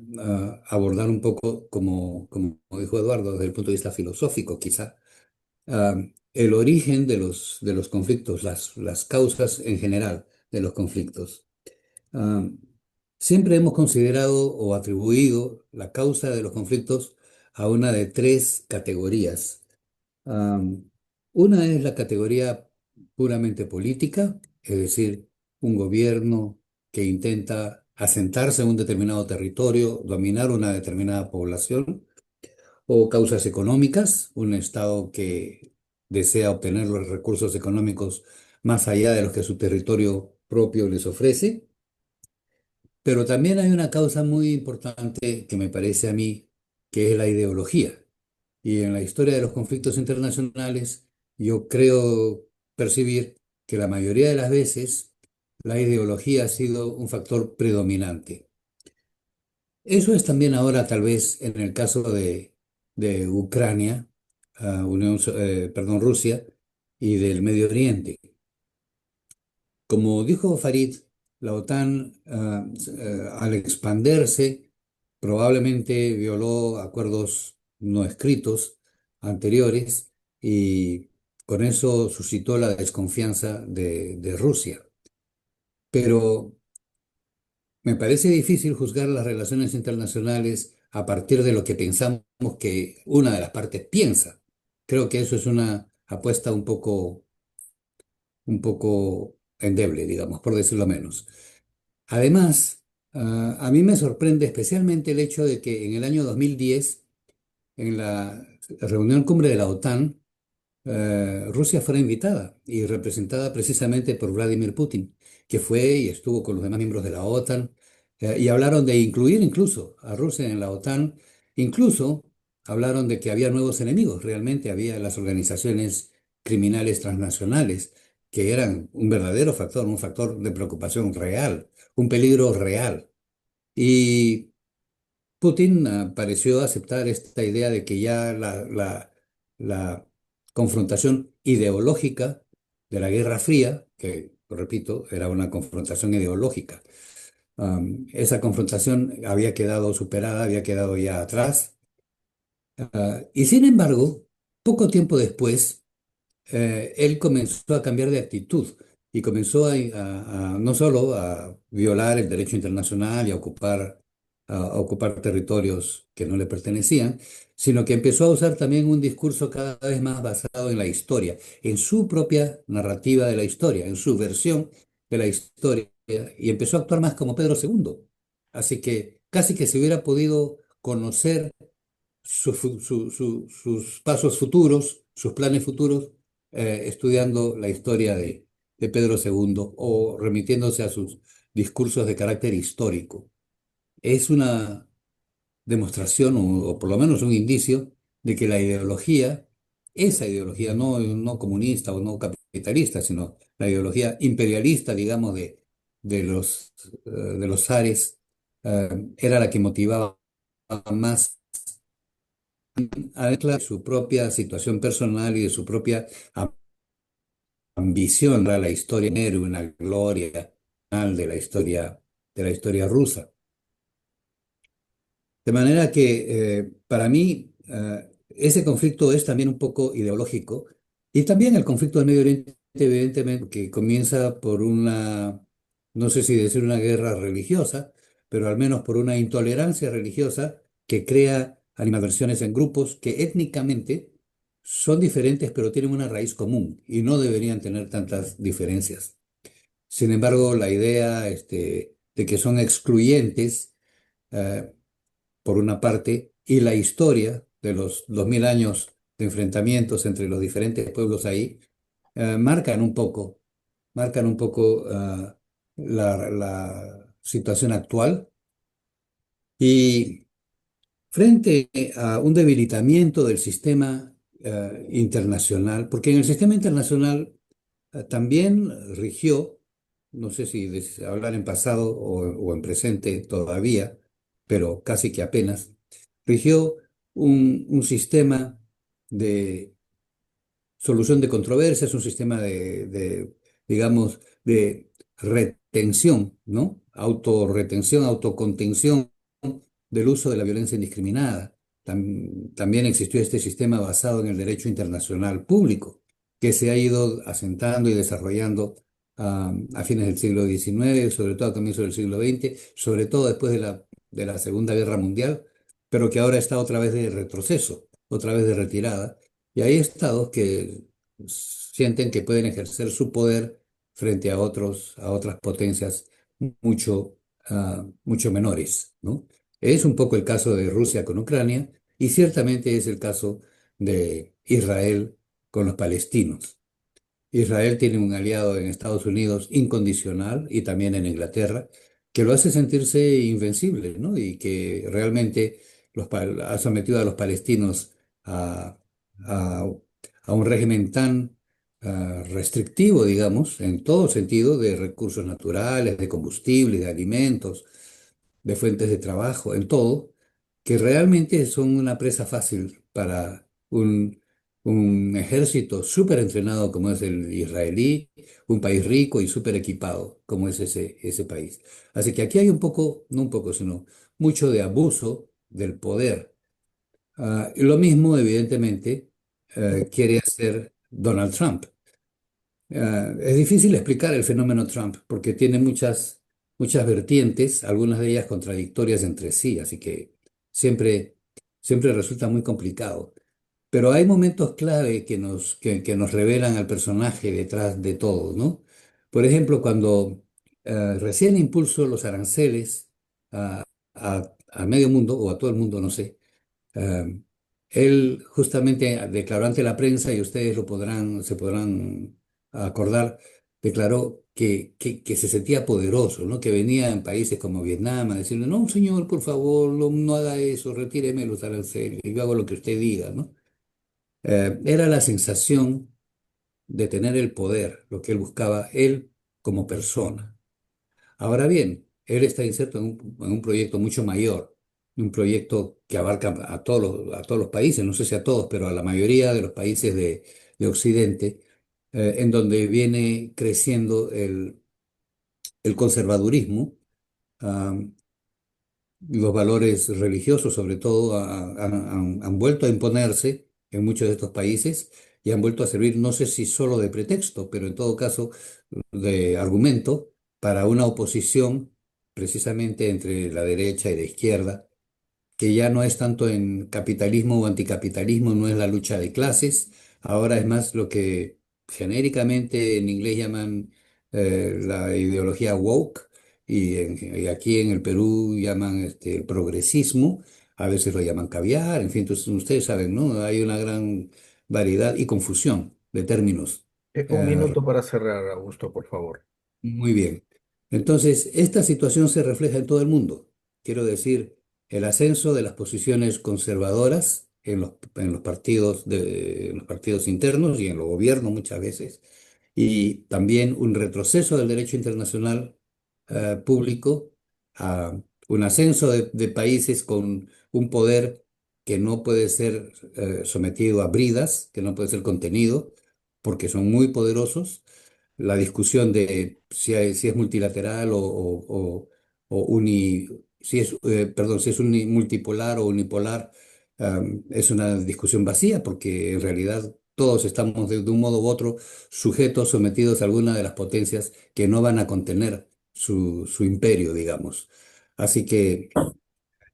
abordar un poco, como dijo Eduardo, desde el punto de vista filosófico, quizá, ah, el origen de los conflictos, las causas en general de los conflictos. Ah, Siempre hemos considerado o atribuido la causa de los conflictos a una de tres categorías. Am, una es la categoría puramente política, es decir, un gobierno que intenta asentarse en un determinado territorio, dominar una determinada población, o causas económicas, un Estado que desea obtener los recursos económicos más allá de los que su territorio propio les ofrece. Pero también hay una causa muy importante que me parece a mí, que es la ideología. Y en la historia de los conflictos internacionales, yo creo percibir que la mayoría de las veces la ideología ha sido un factor predominante. Eso es también ahora tal vez en el caso de Ucrania, perdón, Rusia y del Medio Oriente. Como dijo Farid, la OTAN, al expandirse, probablemente violó acuerdos no escritos anteriores y con eso suscitó la desconfianza de Rusia. Pero me parece difícil juzgar las relaciones internacionales a partir de lo que pensamos que una de las partes piensa. Creo que eso es una apuesta un poco endeble, digamos, por decirlo menos. Además, a mí me sorprende especialmente el hecho de que en el año 2010, en la reunión cumbre de la OTAN, Rusia fuera invitada y representada precisamente por Vladimir Putin, que fue y estuvo con los demás miembros de la OTAN, y hablaron de incluir incluso a Rusia en la OTAN, incluso hablaron de que había nuevos enemigos, realmente había las organizaciones criminales transnacionales, que eran un verdadero factor, un factor de preocupación real, un peligro real. Y Putin pareció aceptar esta idea de que ya la confrontación ideológica de la Guerra Fría, que, repito, era una confrontación ideológica, esa confrontación había quedado superada, había quedado ya atrás. Y sin embargo, poco tiempo después, él comenzó a cambiar de actitud y comenzó no solo a violar el derecho internacional y a ocupar territorios que no le pertenecían, sino que empezó a usar también un discurso cada vez más basado en la historia, en su propia narrativa de la historia, en su versión de la historia, y empezó a actuar más como Pedro II. Así que casi que se hubiera podido conocer sus pasos futuros, sus planes futuros, estudiando la historia de Pedro II o remitiéndose a sus discursos de carácter histórico. Es una demostración o por lo menos un indicio de que la ideología, esa ideología no comunista o no capitalista, sino la ideología imperialista, digamos, de los zares, era la que motivaba más a su propia situación personal y de su propia ambición a la historia, héroe, una gloria de la historia rusa. De manera que para mí ese conflicto es también un poco ideológico y también el conflicto del Medio Oriente, evidentemente, que comienza por una, no sé si decir una guerra religiosa, pero al menos por una intolerancia religiosa que crea animadversiones en grupos que étnicamente son diferentes, pero tienen una raíz común y no deberían tener tantas diferencias. Sin embargo, la idea de que son excluyentes, eh, por una parte, y la historia de los 2000 años de enfrentamientos entre los diferentes pueblos ahí, marcan un poco la situación actual y frente a un debilitamiento del sistema internacional, porque en el sistema internacional también rigió, no sé si hablar en pasado o en presente todavía, pero casi que apenas, rigió un sistema de solución de controversias, un sistema digamos, de retención, ¿no? Autorretención, autocontención del uso de la violencia indiscriminada. También existió este sistema basado en el derecho internacional público, que se ha ido asentando y desarrollando a fines del siglo XIX, sobre todo a comienzos del siglo XX, sobre todo después de la Segunda Guerra Mundial, pero que ahora está otra vez de retroceso, otra vez de retirada. Y hay estados que sienten que pueden ejercer su poder frente a otras potencias mucho, mucho menores, ¿no? Es un poco el caso de Rusia con Ucrania y ciertamente es el caso de Israel con los palestinos. Israel tiene un aliado en Estados Unidos incondicional y también en Inglaterra, que lo hace sentirse invencible, ¿no? Y que realmente ha sometido a los palestinos a, a- a un régimen tan restrictivo, digamos, en todo sentido, de recursos naturales, de combustibles, de alimentos, de fuentes de trabajo, en todo, que realmente son una presa fácil para un ejército súper entrenado como es el israelí, un país rico y súper equipado como es ese país. Así que aquí hay un poco, no un poco, sino mucho de abuso del poder. Y lo mismo, evidentemente, quiere hacer Donald Trump. Es difícil explicar el fenómeno Trump porque tiene muchas vertientes, algunas de ellas contradictorias entre sí, así que siempre, siempre resulta muy complicado. Pero hay momentos clave que nos revelan al personaje detrás de todo, ¿no? Por ejemplo, cuando recién impulsó los aranceles a medio mundo o a todo el mundo, no sé. Eh, Él justamente declaró ante la prensa, y ustedes se podrán acordar, declaró que se sentía poderoso, ¿no? Que venía en países como Vietnam a decirle, no, señor, por favor, no haga eso, retíreme los aranceles, yo hago lo que usted diga, ¿no? Era la sensación de tener el poder, lo que él buscaba, él como persona. Ahora bien, él está inserto en un proyecto mucho mayor, un proyecto que abarca a todos los países, no sé si a todos, pero a la mayoría de los países de Occidente, en donde viene creciendo el conservadurismo. ah, los valores religiosos, sobre todo, han vuelto a imponerse en muchos de estos países y han vuelto a servir, no sé si solo de pretexto, pero en todo caso de argumento para una oposición precisamente entre la derecha y la izquierda, que ya no es tanto en capitalismo o anticapitalismo, no es la lucha de clases, ahora es más lo que genéricamente en inglés llaman la ideología woke y aquí en el Perú llaman el progresismo, a veces lo llaman caviar, en fin, ustedes saben, ¿no? Hay una gran variedad y confusión de términos. Un eh, minuto para cerrar, Augusto, por favor. Muy bien. Entonces, esta situación se refleja en todo el mundo. Quiero decir, el ascenso de las posiciones conservadoras en los partidos en los partidos internos y en los gobiernos muchas veces, y también un retroceso del derecho internacional público, a un ascenso de países con un poder que no puede ser sometido a bridas, que no puede ser contenido, porque son muy poderosos. La discusión de si es multilateral o si es, perdón, si es multipolar o unipolar, es una discusión vacía porque en realidad todos estamos de un modo u otro sujetos, sometidos a alguna de las potencias que no van a contener su imperio, digamos. Así que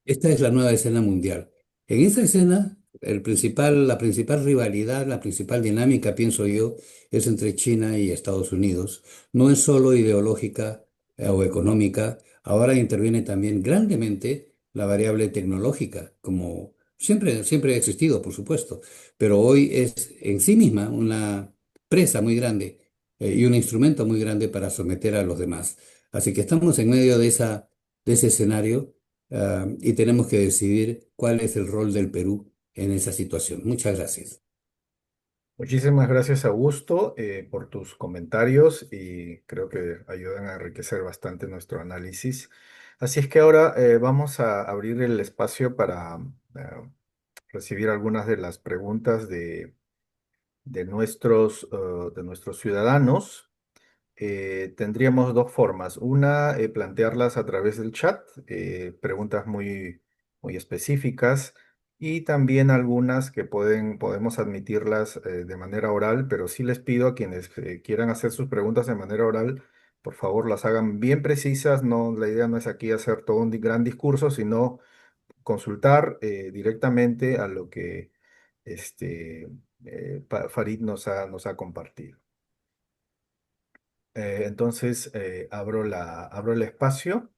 esta es la nueva escena mundial. En esa escena, la principal rivalidad, la principal dinámica, pienso yo, es entre China y Estados Unidos. No es solo ideológica o económica, ahora interviene también grandemente la variable tecnológica, como siempre ha existido, por supuesto, pero hoy es en sí misma una presa muy grande y un instrumento muy grande para someter a los demás. Así que estamos en medio de ese escenario, y tenemos que decidir cuál es el rol del Perú en esa situación. Muchas gracias. Muchísimas gracias, Augusto, por tus comentarios y creo que ayudan a enriquecer bastante nuestro análisis. Así es que ahora vamos a abrir el espacio para recibir algunas de las preguntas de nuestros ciudadanos. Tendríamos dos formas. Una, plantearlas a través del chat, preguntas muy específicas, y también algunas que podemos admitirlas de manera oral, pero sí les pido a quienes quieran hacer sus preguntas de manera oral, por favor, las hagan bien precisas. No, la idea no es aquí hacer todo un gran discurso, sino consultar directamente a lo que este, Farid nos ha compartido. Entonces, abro el espacio.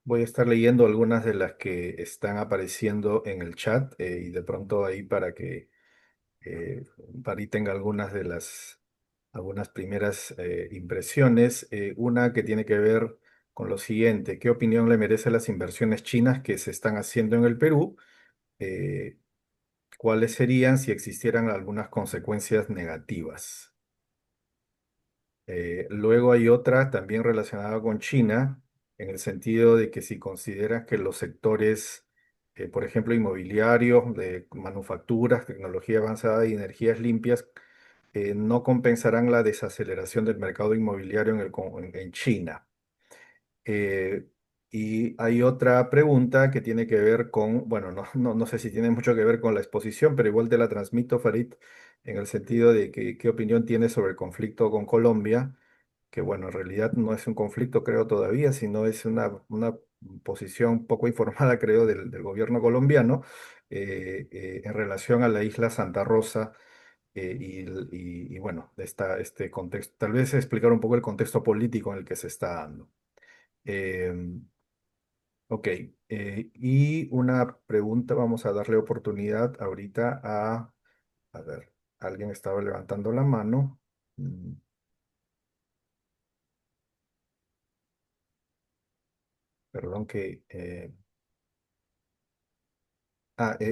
Voy a estar leyendo algunas de las que están apareciendo en el chat y de pronto ahí para que Pari tenga algunas primeras impresiones. Una que tiene que ver con lo siguiente: ¿qué opinión le merece las inversiones chinas que se están haciendo en el Perú? Eh, ¿Cuáles serían si existieran algunas consecuencias negativas? Luego hay otra también relacionada con China, en el sentido de que si consideras que los sectores, por ejemplo, inmobiliarios, de manufacturas, tecnología avanzada y energías limpias, no compensarán la desaceleración del mercado inmobiliario en China. Eh, y hay otra pregunta que tiene que ver con, bueno, no sé si tiene mucho que ver con la exposición, pero igual te la transmito, Farid, en el sentido de que qué opinión tienes sobre el conflicto con Colombia, que bueno, en realidad no es un conflicto, creo, todavía, sino es una posición poco informada, creo, del gobierno colombiano en relación a la isla Santa Rosa. Y bueno, este contexto, tal vez explicar un poco el contexto político en el que se está dando. Em, ok, y una pregunta, vamos a darle oportunidad ahorita a ver, alguien estaba levantando la mano. Perdón que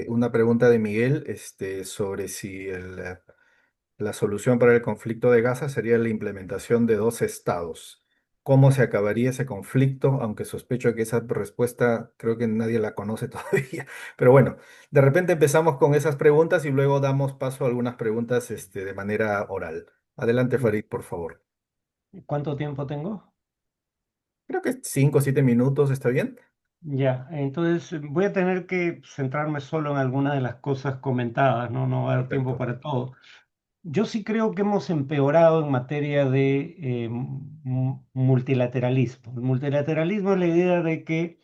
una pregunta de Miguel sobre si la solución para el conflicto de Gaza sería la implementación de dos estados. ¿Cómo se acabaría ese conflicto? Aunque sospecho que esa respuesta creo que nadie la conoce todavía. Pero bueno, de repente empezamos con esas preguntas y luego damos paso a algunas preguntas de manera oral. Adelante, Farid, por favor. ¿Cuánto tiempo tengo? Creo que 5 o 7 minutos, ¿está bien? Ya, entonces voy a tener que centrarme solo en algunas de las cosas comentadas, ¿no? No va a dar tiempo Perfecto. para todo. Yo sí creo que hemos empeorado en materia de multilateralismo. El multilateralismo es la idea de que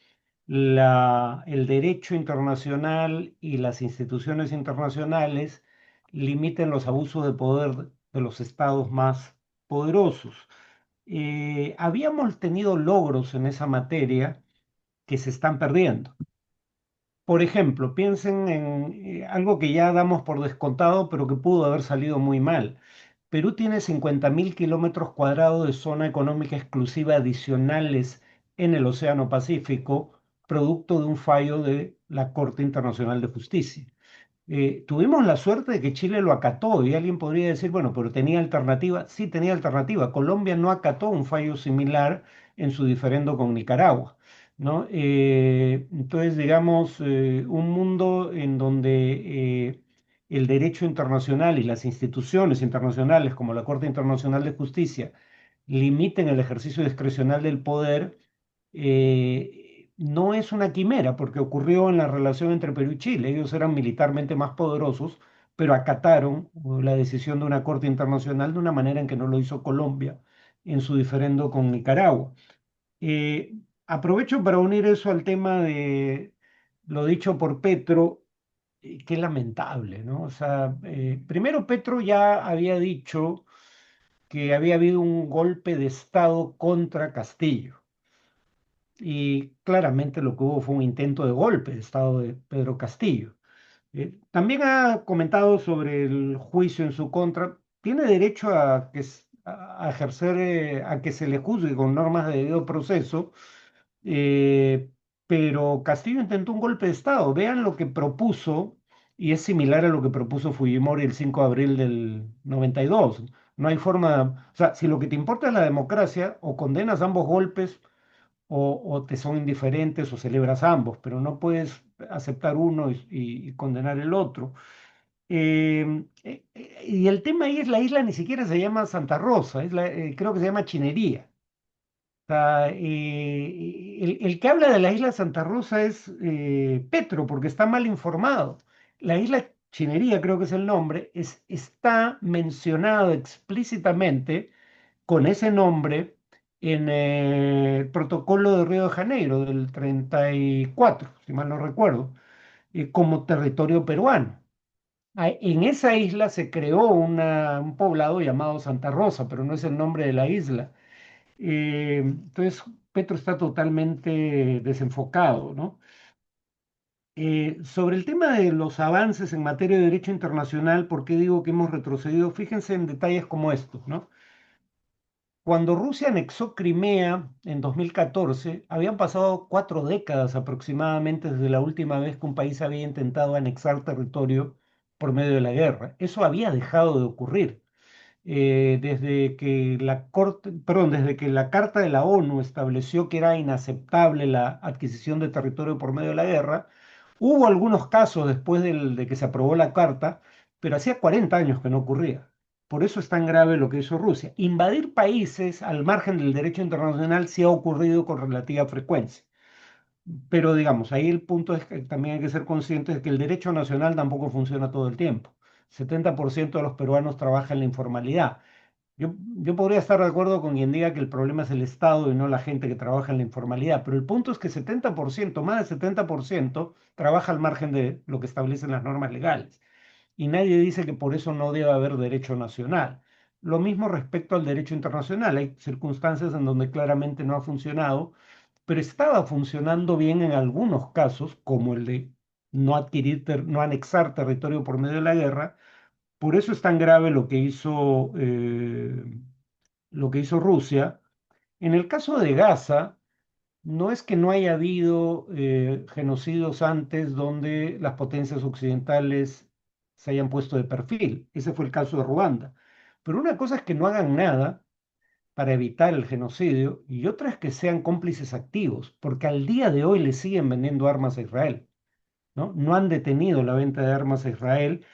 el derecho internacional y las instituciones internacionales limiten los abusos de poder de los estados más poderosos. Habíamos tenido logros en esa materia que se están perdiendo. Por ejemplo, piensen en algo que ya damos por descontado, pero que pudo haber salido muy mal. Perú tiene 50.000 kilómetros cuadrados de zona económica exclusiva adicionales en el Océano Pacífico, producto de un fallo de la Corte Internacional de Justicia. Tuvimos la suerte de que Chile lo acató y alguien podría decir, bueno, pero tenía alternativa. Sí, tenía alternativa. Colombia no acató un fallo similar en su diferendo con Nicaragua, ¿no? Entonces, digamos, un mundo en donde el derecho internacional y las instituciones internacionales, como la Corte Internacional de Justicia, limiten el ejercicio discrecional del poder, no es una quimera, porque ocurrió en la relación entre Perú y Chile. Ellos eran militarmente más poderosos, pero acataron la decisión de una Corte Internacional de una manera en que no lo hizo Colombia en su diferendo con Nicaragua. Eh, Aprovecho para unir eso al tema de lo dicho por Petro, qué lamentable, ¿no? O sea, primero Petro ya había dicho que había habido un golpe de Estado contra Castillo. Y claramente lo que hubo fue un intento de golpe de Estado de Pedro Castillo. También ha comentado sobre el juicio en su contra. tiene derecho a ejercer, a que se le juzgue con normas de debido proceso, eh, pero Castillo intentó un golpe de Estado. Vean lo que propuso, y es similar a lo que propuso Fujimori el 5 de abril del 92. No hay forma, o sea, si lo que te importa es la democracia, o condenas ambos golpes, o te son indiferentes, o celebras ambos, pero no puedes aceptar uno y condenar el otro. Y el tema ahí es la isla ni siquiera se llama Santa Rosa, creo que se llama Chinería. O sea, el que habla de la isla Santa Rosa es Petro, porque está mal informado. La isla Chinería, creo que es el nombre, está mencionado explícitamente con ese nombre en el protocolo de Río de Janeiro del 34, si mal no recuerdo, como territorio peruano. En esa isla se creó un poblado llamado Santa Rosa, pero no es el nombre de la isla. Entonces, Petro está totalmente desenfocado, ¿no? Sobre el tema de los avances en materia de derecho internacional, ¿por qué digo que hemos retrocedido? Fíjense en detalles como estos, ¿no? Cuando Rusia anexó Crimea en 2014, habían pasado 4 décadas aproximadamente desde la última vez que un país había intentado anexar territorio por medio de la guerra. Eso había dejado de ocurrir. Desde que la Carta de la ONU estableció que era inaceptable la adquisición de territorio por medio de la guerra, hubo algunos casos después de que se aprobó la Carta, pero hacía 40 años que no ocurría. Por eso es tan grave lo que hizo Rusia. Invadir países al margen del derecho internacional sí ha ocurrido con relativa frecuencia. Pero digamos, ahí el punto es que también hay que ser conscientes de que el derecho nacional tampoco funciona todo el tiempo. 70% de los peruanos trabajan en la informalidad. Yo podría estar de acuerdo con quien diga que el problema es el Estado y no la gente que trabaja en la informalidad, pero el punto es que 70%, más del 70%, trabaja al margen de lo que establecen las normas legales. Y nadie dice que por eso no debe haber derecho nacional. Lo mismo respecto al derecho internacional. Hay circunstancias en donde claramente no ha funcionado, pero estaba funcionando bien en algunos casos, como el de no anexar territorio por medio de la guerra. Por eso es tan grave lo que hizo Rusia. En el caso de Gaza, no es que no haya habido genocidios antes donde las potencias occidentales se hayan puesto de perfil. Ese fue el caso de Ruanda. Pero una cosa es que no hagan nada para evitar el genocidio y otra es que sean cómplices activos, porque al día de hoy le siguen vendiendo armas a Israel, ¿no? No han detenido la venta de armas a Israel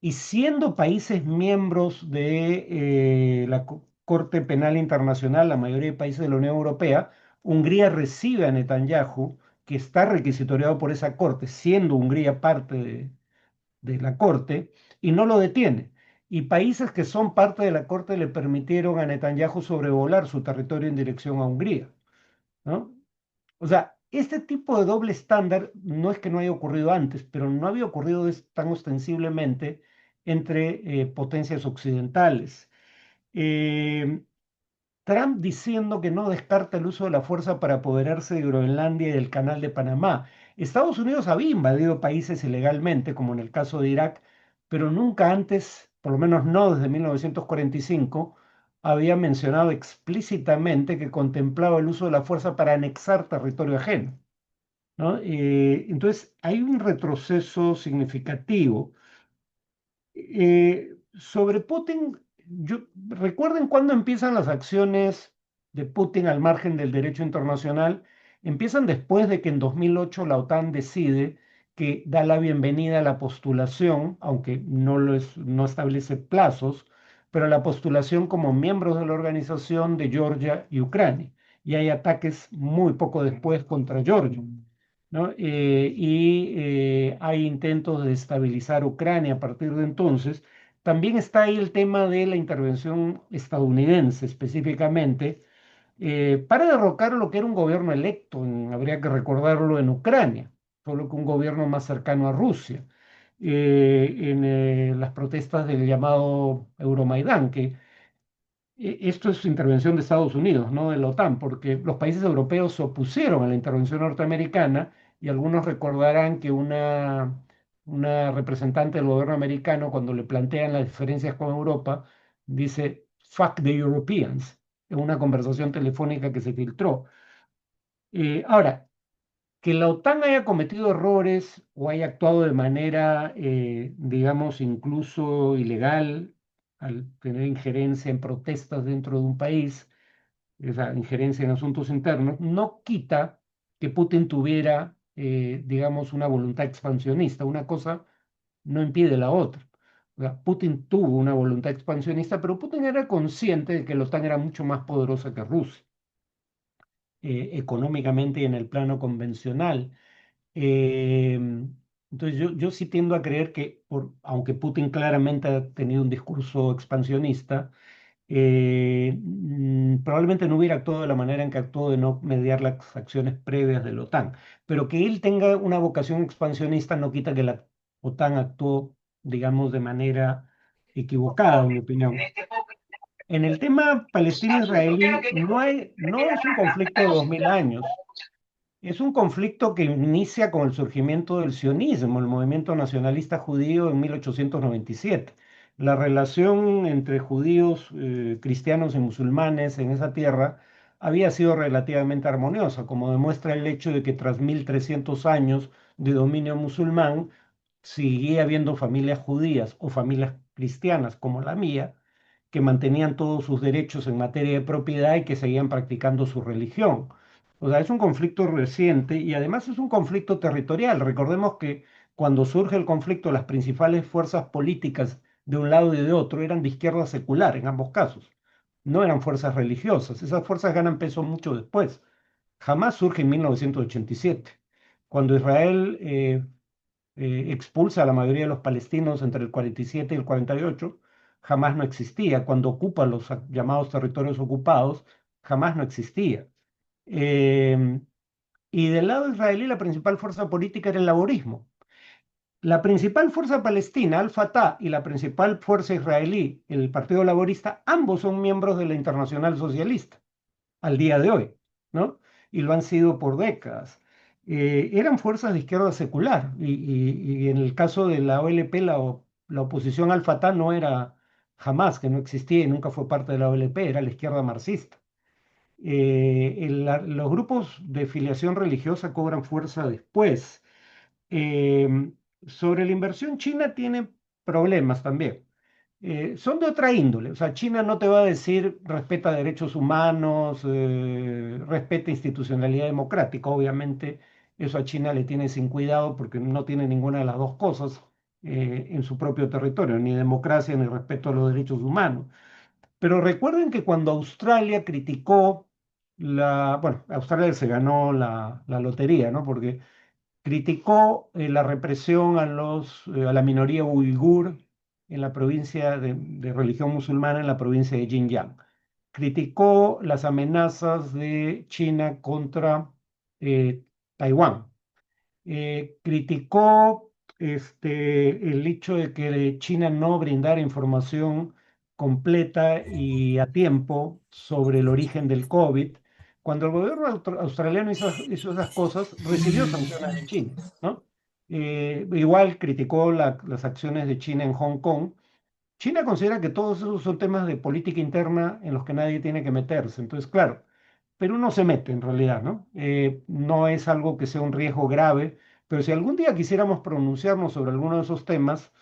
y siendo países miembros de la Corte Penal Internacional, la mayoría de países de la Unión Europea, Hungría recibe a Netanyahu, que está requisitoriado por esa corte, siendo Hungría parte de la corte, y no lo detiene. Y países que son parte de la corte le permitieron a Netanyahu sobrevolar su territorio en dirección a Hungría, ¿no? O sea, este tipo de doble estándar no es que no haya ocurrido antes, pero no había ocurrido tan ostensiblemente entre potencias occidentales. Eh, Trump diciendo que no descarta el uso de la fuerza para apoderarse de Groenlandia y del Canal de Panamá. Estados Unidos había invadido países ilegalmente, como en el caso de Irak, pero nunca antes, por lo menos no desde 1945, había mencionado explícitamente que contemplaba el uso de la fuerza para anexar territorio ajeno, ¿no? Entonces, hay un retroceso significativo. Sobre Putin, recuerden cuándo empiezan las acciones de Putin al margen del derecho internacional. Empiezan después de que en 2008 la OTAN decide que da la bienvenida a la postulación, aunque no establece plazos, pero a la postulación como miembros de la organización de Georgia y Ucrania. Y hay ataques muy poco después contra Georgia, ¿no? Hay intentos de estabilizar Ucrania a partir de entonces. También está ahí el tema de la intervención estadounidense específicamente para derrocar lo que era un gobierno electo, habría que recordarlo, en Ucrania, solo que un gobierno más cercano a Rusia, en las protestas del llamado Euromaidán, que esto es intervención de Estados Unidos, no de la OTAN, porque los países europeos se opusieron a la intervención norteamericana y algunos recordarán que una representante del gobierno americano, cuando le plantean las diferencias con Europa, dice fuck the Europeans, en una conversación telefónica que se filtró. Ahora, que la OTAN haya cometido errores o haya actuado de manera, digamos, incluso ilegal al tener injerencia en protestas dentro de un país, esa injerencia en asuntos internos, no quita que Putin tuviera, digamos, una voluntad expansionista. Una cosa no impide la otra. O sea, Putin tuvo una voluntad expansionista, pero Putin era consciente de que la OTAN era mucho más poderosa que Rusia, económicamente y en el plano convencional. Eh, entonces yo sí tiendo a creer que, aunque Putin claramente ha tenido un discurso expansionista, probablemente no hubiera actuado de la manera en que actuó de no mediar las acciones previas de la OTAN. Pero que él tenga una vocación expansionista no quita que la OTAN actuó, digamos, de manera equivocada, en mi opinión. En el tema palestino-israelí no es un conflicto de 2000 años. Es un conflicto que inicia con el surgimiento del sionismo, el movimiento nacionalista judío en 1897. La relación entre judíos, cristianos y musulmanes en esa tierra había sido relativamente armoniosa, como demuestra el hecho de que tras 1300 años de dominio musulmán, seguía habiendo familias judías o familias cristianas como la mía, que mantenían todos sus derechos en materia de propiedad y que seguían practicando su religión. O sea, es un conflicto reciente y además es un conflicto territorial. Recordemos que cuando surge el conflicto, las principales fuerzas políticas de un lado y de otro eran de izquierda secular en ambos casos. No eran fuerzas religiosas. Esas fuerzas ganan peso mucho después. Jamás surge en 1987, cuando Israel expulsa a la mayoría de los palestinos entre el 47 y el 48. Jamás no existía. Cuando ocupa los llamados territorios ocupados, jamás no existía. Eh, y del lado israelí, la principal fuerza política era el laborismo. La principal fuerza palestina, Al-Fatah, y la principal fuerza israelí, el Partido Laborista, ambos son miembros de la Internacional Socialista al día de hoy, ¿no? Y lo han sido por décadas. Eran fuerzas de izquierda secular y en el caso de la OLP, la oposición al Fatah no era jamás, que no existía y nunca fue parte de la OLP, era la izquierda marxista. Los grupos de filiación religiosa cobran fuerza después. Eh, Sobre la inversión, China tiene problemas también. Son de otra índole. O sea, China no te va a decir respeta derechos humanos, respeta institucionalidad democrática. Obviamente, eso a China le tiene sin cuidado porque no tiene ninguna de las dos cosas en su propio territorio, ni democracia ni respeto a los derechos humanos. Pero recuerden que cuando Australia criticó bueno, Australia se ganó la lotería, ¿no? Porque criticó la represión a la minoría uigur en la provincia de religión musulmana en la provincia de Xinjiang. Criticó las amenazas de China contra Taiwán. Criticó el hecho de que China no brindara información completa y a tiempo sobre el origen del COVID. Cuando el gobierno australiano hizo esas cosas, recibió sanciones de China, ¿no? Igual criticó las acciones de China en Hong Kong. China considera que todos esos son temas de política interna en los que nadie tiene que meterse. Entonces, claro, Perú no se mete en realidad, ¿no? No es algo que sea un riesgo grave, pero si algún día quisiéramos pronunciarnos sobre alguno de esos temas,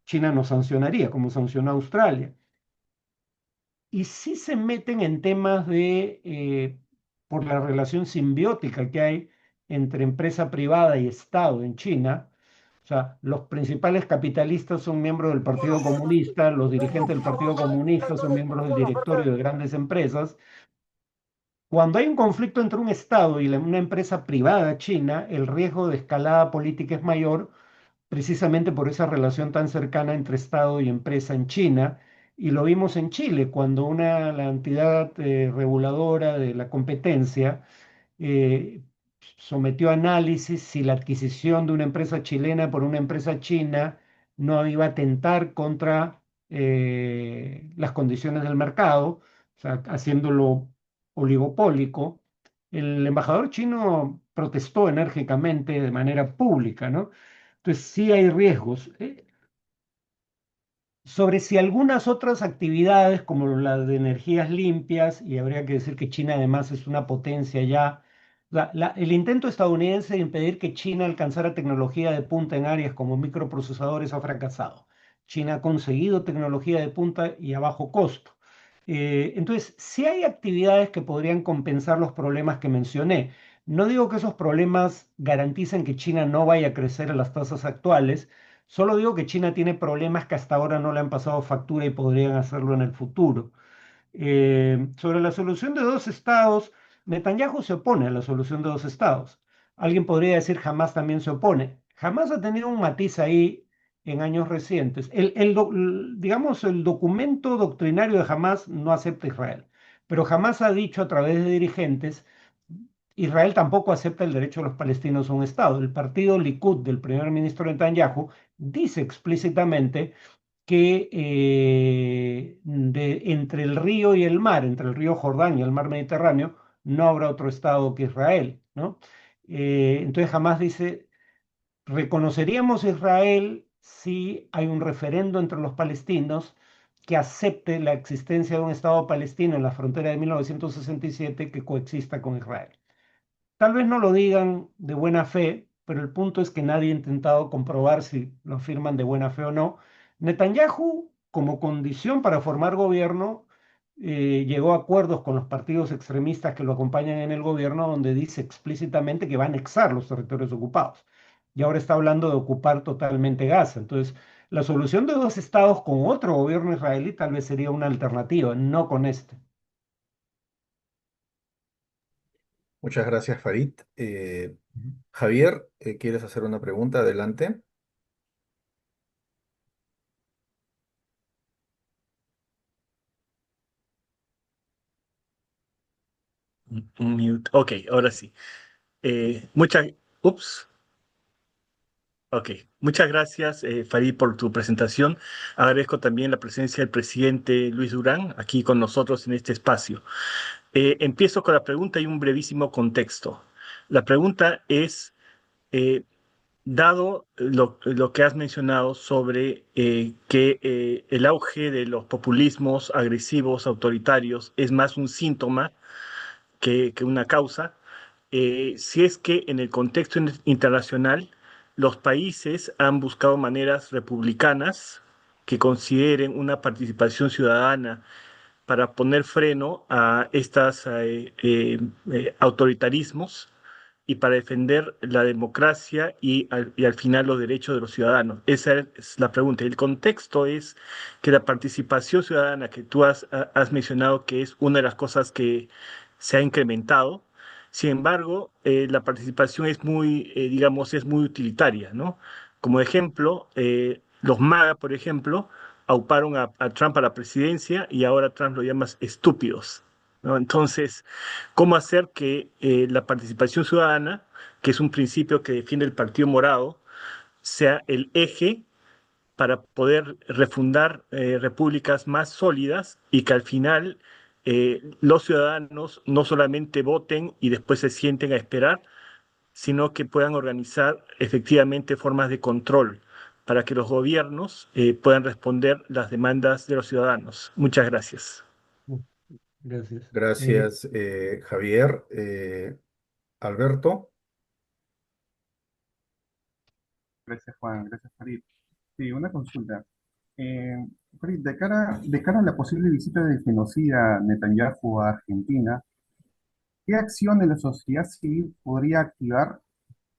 China nos sancionaría, como sancionó a Australia. Y sí se meten en temas por la relación simbiótica que hay entre empresa privada y Estado en China. O sea, los principales capitalistas son miembros del Partido Comunista, los dirigentes del Partido Comunista son miembros del directorio de grandes empresas. Cuando hay un conflicto entre un Estado y una empresa privada china, el riesgo de escalada política es mayor precisamente por esa relación tan cercana entre Estado y empresa en China. Y lo vimos en Chile, cuando la entidad reguladora de la competencia eh, sometió a análisis si la adquisición de una empresa chilena por una empresa china no iba a atentar contra las condiciones del mercado, o sea, haciéndolo oligopólico. El embajador chino protestó enérgicamente de manera pública, ¿no? Entonces sí hay riesgos. sobre si algunas otras actividades como las de energías limpias, y habría que decir que China además es una potencia ya, el intento estadounidense de impedir que China alcanzara tecnología de punta en áreas como microprocesadores ha fracasado. China ha conseguido tecnología de punta y a bajo costo. Entonces, sí hay actividades que podrían compensar los problemas que mencioné. No digo que esos problemas garanticen que China no vaya a crecer a las tasas actuales. Solo digo que China tiene problemas que hasta ahora no le han pasado factura y podrían hacerlo en el futuro. Sobre la solución de dos estados, Netanyahu se opone a la solución de dos estados. Alguien podría decir jamás también se opone. Jamás ha tenido un matiz ahí en años recientes. Digamos, el documento doctrinario de Hamas no acepta a Israel, pero jamás ha dicho a través de dirigentes Israel tampoco acepta el derecho de los palestinos a un Estado. El partido Likud del primer ministro Netanyahu dice explícitamente que entre el río y el mar, entre el río Jordán y el mar Mediterráneo, no habrá otro Estado que Israel, ¿no? Entonces jamás dice, reconoceríamos a Israel si hay un referendo entre los palestinos que acepte la existencia de un Estado palestino en la frontera de 1967 que coexista con Israel. Tal vez no lo digan de buena fe, pero el punto es que nadie ha intentado comprobar si lo afirman de buena fe o no. Netanyahu, como condición para formar gobierno, llegó a acuerdos con los partidos extremistas que lo acompañan en el gobierno, donde dice explícitamente que va a anexar los territorios ocupados. Y ahora está hablando de ocupar totalmente Gaza. Entonces, la solución de dos estados con otro gobierno israelí tal vez sería una alternativa, no con este. Muchas gracias, Farid. Javier, ¿quieres hacer una pregunta? Adelante. Un minuto. Ok, ahora sí. Muchas, ups, ok. Muchas gracias, Farid, por tu presentación. Agradezco también la presencia del presidente Luis Durán aquí con nosotros en este espacio. Empiezo con la pregunta y un brevísimo contexto. La pregunta es, eh, dado lo que has mencionado sobre que el auge de los populismos agresivos, autoritarios, es más un síntoma que una causa, si es que en el contexto internacional los países han buscado maneras republicanas que consideren una participación ciudadana para poner freno a estos autoritarismos y para defender la democracia y al final los derechos de los ciudadanos. Esa es la pregunta. El contexto es que la participación ciudadana que tú has mencionado que es una de las cosas que se ha incrementado. Sin embargo, la participación es muy, digamos, es muy utilitaria, ¿no? Como ejemplo, los MAGA, por ejemplo, auparon a Trump a la presidencia y ahora Trump lo llama estúpidos, ¿no? Entonces, ¿cómo hacer que la participación ciudadana, que es un principio que defiende el Partido Morado, sea el eje para poder refundar repúblicas más sólidas y que al final los ciudadanos no solamente voten y después se sienten a esperar, sino que puedan organizar efectivamente formas de control para que los gobiernos puedan responder las demandas de los ciudadanos? Muchas gracias. Gracias. Gracias, Javier. Alberto. Gracias, Juan. Gracias, Farid. Sí, una consulta. Eh, Farid, de cara a la posible visita del genocida Netanyahu a Argentina, ¿qué acciones la sociedad civil podría activar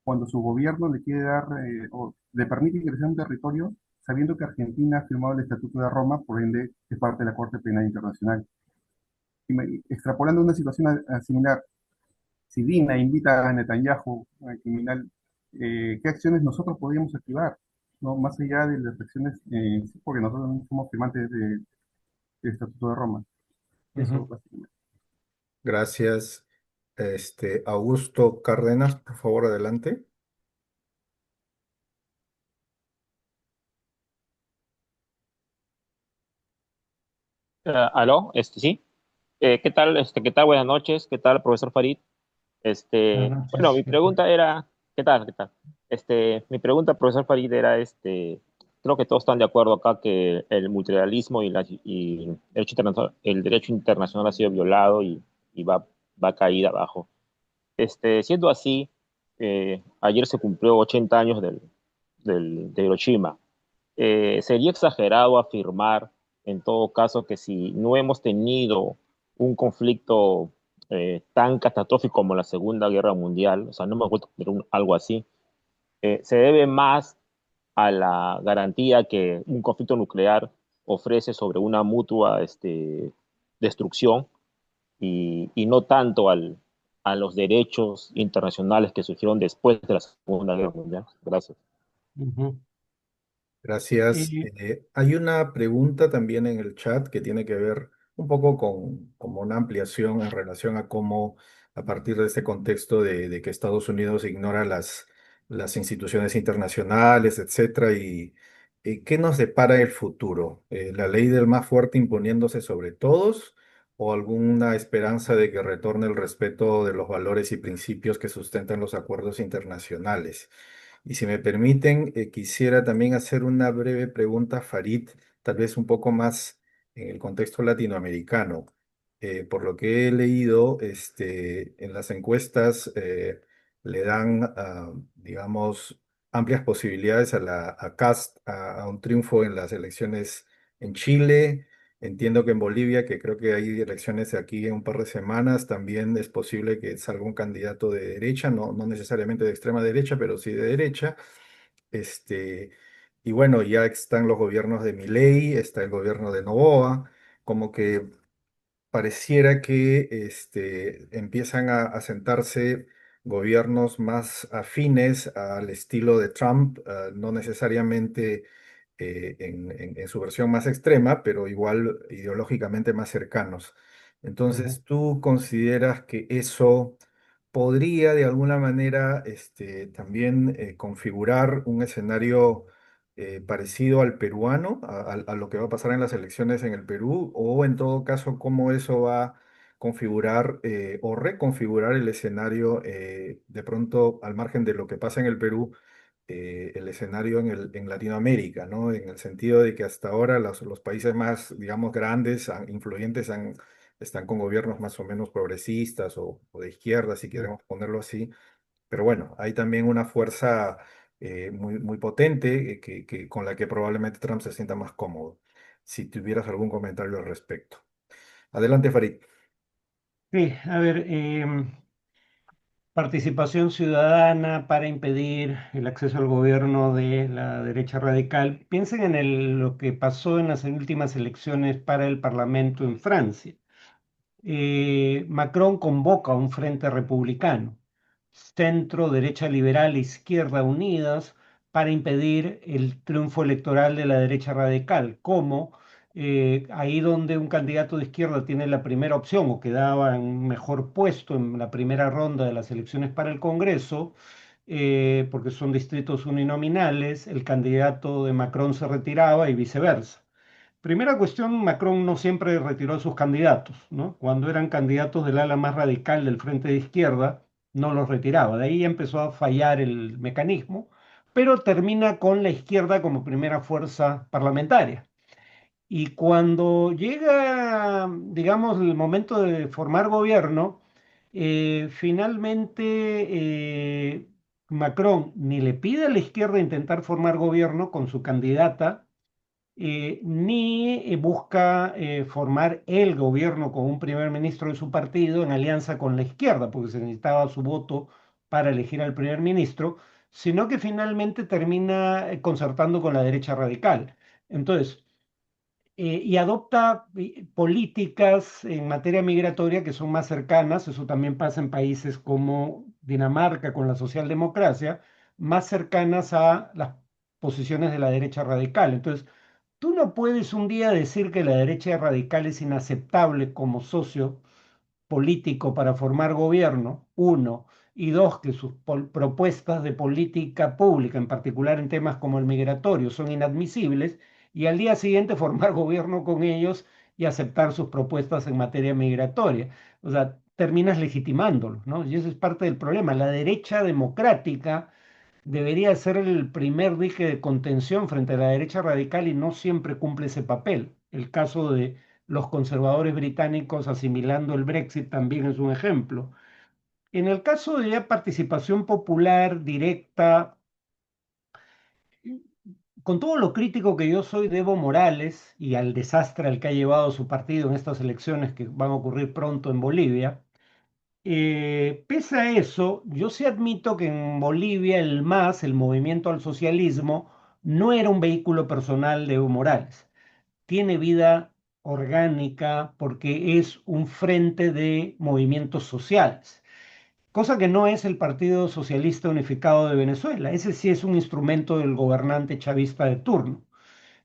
cuando su gobierno le quiere dar o le permite ingresar a un territorio sabiendo que Argentina ha firmado el Estatuto de Roma, por ende es parte de la Corte Penal Internacional? Extrapolando una situación similar, si Dina invita a Netanyahu, al criminal, ¿qué acciones nosotros podríamos activar? ¿No? Más allá de las acciones, sí, porque nosotros no somos firmantes del Estatuto de Roma. Eso, Ujú. básicamente. Gracias. Augusto Cárdenas, por favor, adelante. Aló, sí. ¿Qué tal? ¿Qué tal? Buenas noches. ¿Qué tal, profesor Farid? Buenas Mi noches. pregunta era, ¿qué tal? ¿Qué tal? Mi pregunta, profesor Farid, era, creo que todos están de acuerdo acá que el multilateralismo y el derecho internacional ha sido violado y va a caer abajo. Siendo así, ayer se cumplió 80 años de Hiroshima. Sería exagerado afirmar, en todo caso, que si no hemos tenido un conflicto tan catastrófico como la Segunda Guerra Mundial, o sea, no hemos vuelto a tener algo así, se debe más a la garantía que un conflicto nuclear ofrece sobre una mutua destrucción y no tanto a los derechos internacionales que surgieron después de la Segunda Guerra Mundial. Gracias. Ujú. Gracias. Eh, Hay una pregunta también en el chat que tiene que ver un poco con como una ampliación en relación a cómo, a partir de este contexto de que Estados Unidos ignora las instituciones internacionales, etcétera, y qué nos depara el futuro. ¿La ley del más fuerte imponiéndose sobre todos o alguna esperanza de que retorne el respeto de los valores y principios que sustentan los acuerdos internacionales? Y si me permiten, quisiera también hacer una breve pregunta a Farid, tal vez un poco más en el contexto latinoamericano. Por lo que he leído, en las encuestas le dan, digamos, amplias posibilidades a Kast a un triunfo en las elecciones en Chile. Entiendo que en Bolivia, que creo que hay elecciones aquí en un par de semanas, también es posible que salga un candidato de derecha, no necesariamente de extrema derecha, pero sí de derecha. Este, y bueno, ya están los gobiernos de Milei, está el gobierno de Noboa, como que pareciera que empiezan a sentarse gobiernos más afines al estilo de Trump, no necesariamente en su versión más extrema, pero igual ideológicamente más cercanos. ujú, Entonces, ¿tú consideras que eso podría de alguna manera también configurar un escenario parecido al peruano, a lo que va a pasar en las elecciones en el Perú, o en todo caso, cómo eso va a configurar o reconfigurar el escenario de pronto al margen de lo que pasa en el Perú, el escenario en Latinoamérica, ¿no? En el sentido de que hasta ahora los países más, digamos, grandes, influyentes, están con gobiernos más o menos progresistas o de izquierda, si ujú. queremos ponerlo así. Pero bueno, hay también una fuerza muy potente con la que probablemente Trump se sienta más cómodo. Si tuvieras algún comentario al respecto. Adelante, Farid. Sí, a ver, participación ciudadana para impedir el acceso al gobierno de la derecha radical. Piensen en lo que pasó en las últimas elecciones para el Parlamento en Francia. Macron convoca a un frente republicano, centro, derecha liberal e izquierda unidas para impedir el triunfo electoral de la derecha radical, como ahí donde un candidato de izquierda tiene la primera opción o quedaba en un mejor puesto en la primera ronda de las elecciones para el Congreso, porque son distritos uninominales, el candidato de Macron se retiraba y viceversa. Primera cuestión, Macron no siempre retiró a sus candidatos, ¿no? Cuando eran candidatos del ala más radical del frente de izquierda, no los retiraba. De ahí empezó a fallar el mecanismo, pero termina con la izquierda como primera fuerza parlamentaria. Y cuando llega, digamos, el momento de formar gobierno, finalmente Macron ni le pide a la izquierda intentar formar gobierno con su candidata ni busca formar el gobierno con un primer ministro de su partido en alianza con la izquierda, porque se necesitaba su voto para elegir al primer ministro, sino que finalmente termina concertando con la derecha radical. Entonces, y adopta políticas en materia migratoria que son más cercanas, eso también pasa en países como Dinamarca con la socialdemocracia, más cercanas a las posiciones de la derecha radical. Entonces, tú no puedes un día decir que la derecha radical es inaceptable como socio político para formar gobierno, uno, y dos, que sus propuestas de política pública, en particular en temas como el migratorio, son inadmisibles, y al día siguiente formar gobierno con ellos y aceptar sus propuestas en materia migratoria. O sea, terminas legitimándolos, ¿no? Y ese es parte del problema. La derecha democrática debería ser el primer dique de contención frente a la derecha radical y no siempre cumple ese papel. El caso de los conservadores británicos asimilando el Brexit también es un ejemplo. En el caso de participación popular directa, con todo lo crítico que yo soy de Evo Morales y al desastre al que ha llevado su partido en estas elecciones que van a ocurrir pronto en Bolivia, pese a eso, yo sí admito que en Bolivia el MAS, el Movimiento al Socialismo, no era un vehículo personal de Evo Morales. Tiene vida orgánica porque es un frente de movimientos sociales, cosa que no es el Partido Socialista Unificado de Venezuela. Ese sí es un instrumento del gobernante chavista de turno.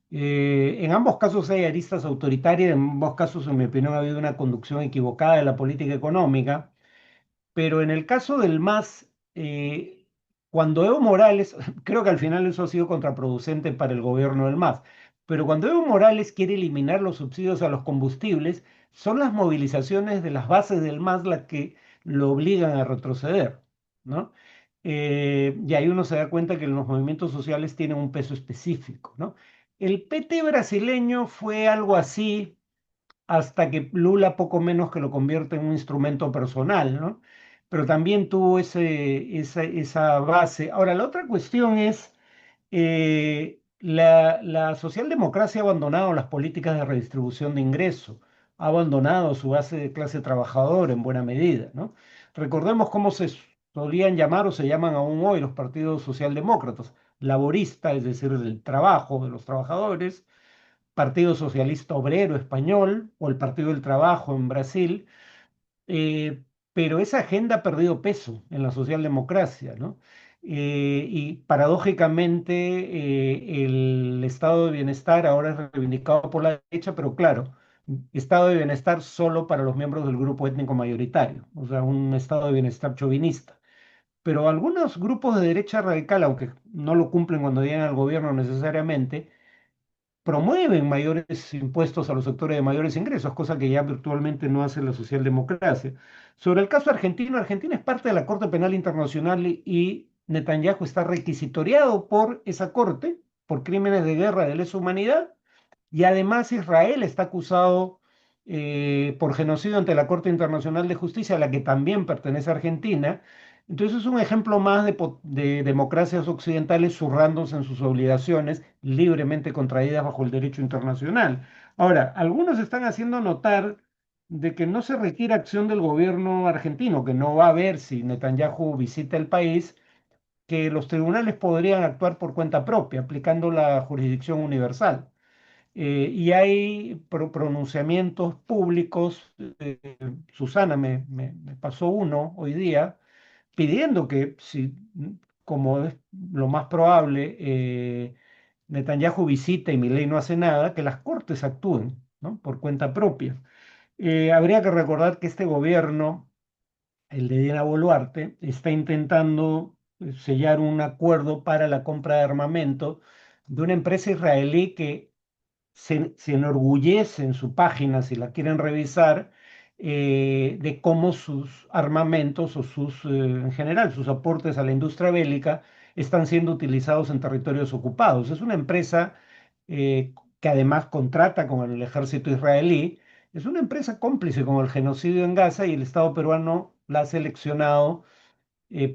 En ambos casos hay aristas autoritarias, en ambos casos, en mi opinión, ha habido una conducción equivocada de la política económica. Pero en el caso del MAS, cuando Evo Morales, creo que al final eso ha sido contraproducente para el gobierno del MAS, pero cuando Evo Morales quiere eliminar los subsidios a los combustibles, son las movilizaciones de las bases del MAS las que lo obligan a retroceder, ¿no? Y ahí uno se da cuenta que los movimientos sociales tienen un peso específico, ¿no? El PT brasileño fue algo así hasta que Lula poco menos que lo convierte en un instrumento personal, ¿no? Pero también tuvo esa base. Ahora, la otra cuestión es, la socialdemocracia ha abandonado las políticas de redistribución de ingresos, ha abandonado su base de clase trabajadora en buena medida, ¿no? Recordemos cómo se solían llamar o se llaman aún hoy los partidos socialdemócratas, laborista, es decir, del trabajo, de los trabajadores, Partido Socialista Obrero Español o el Partido del Trabajo en Brasil, eh, pero esa agenda ha perdido peso en la socialdemocracia, ¿no? Y paradójicamente el estado de bienestar ahora es reivindicado por la derecha, pero claro, estado de bienestar solo para los miembros del grupo étnico mayoritario, o sea, un estado de bienestar chauvinista. Pero algunos grupos de derecha radical, aunque no lo cumplen cuando llegan al gobierno necesariamente, promueven mayores impuestos a los sectores de mayores ingresos, cosa que ya virtualmente no hace la socialdemocracia. Sobre el caso argentino, Argentina es parte de la Corte Penal Internacional y Netanyahu está requisitoriado por esa corte por crímenes de guerra de lesa humanidad y además Israel está acusado por genocidio ante la Corte Internacional de Justicia, a la que también pertenece Argentina. Entonces es un ejemplo más de democracias occidentales zurrándose en sus obligaciones libremente contraídas bajo el derecho internacional. Ahora, algunos están haciendo notar de que no se requiere acción del gobierno argentino, que no va a ver si Netanyahu visita el país, que los tribunales podrían actuar por cuenta propia, aplicando la jurisdicción universal. Y hay pronunciamientos públicos. Susana me pasó uno hoy día pidiendo que, si, como es lo más probable, Netanyahu visita y Milei no hace nada, que las cortes actúen, ¿no? Por cuenta propia. Habría que recordar que este gobierno, el de Dina Boluarte, está intentando sellar un acuerdo para la compra de armamento de una empresa israelí que se enorgullece en su página, si la quieren revisar, de cómo sus armamentos o en general, sus aportes a la industria bélica están siendo utilizados en territorios ocupados. Es una empresa que además contrata con el ejército israelí, es una empresa cómplice con el genocidio en Gaza y el Estado peruano la ha seleccionado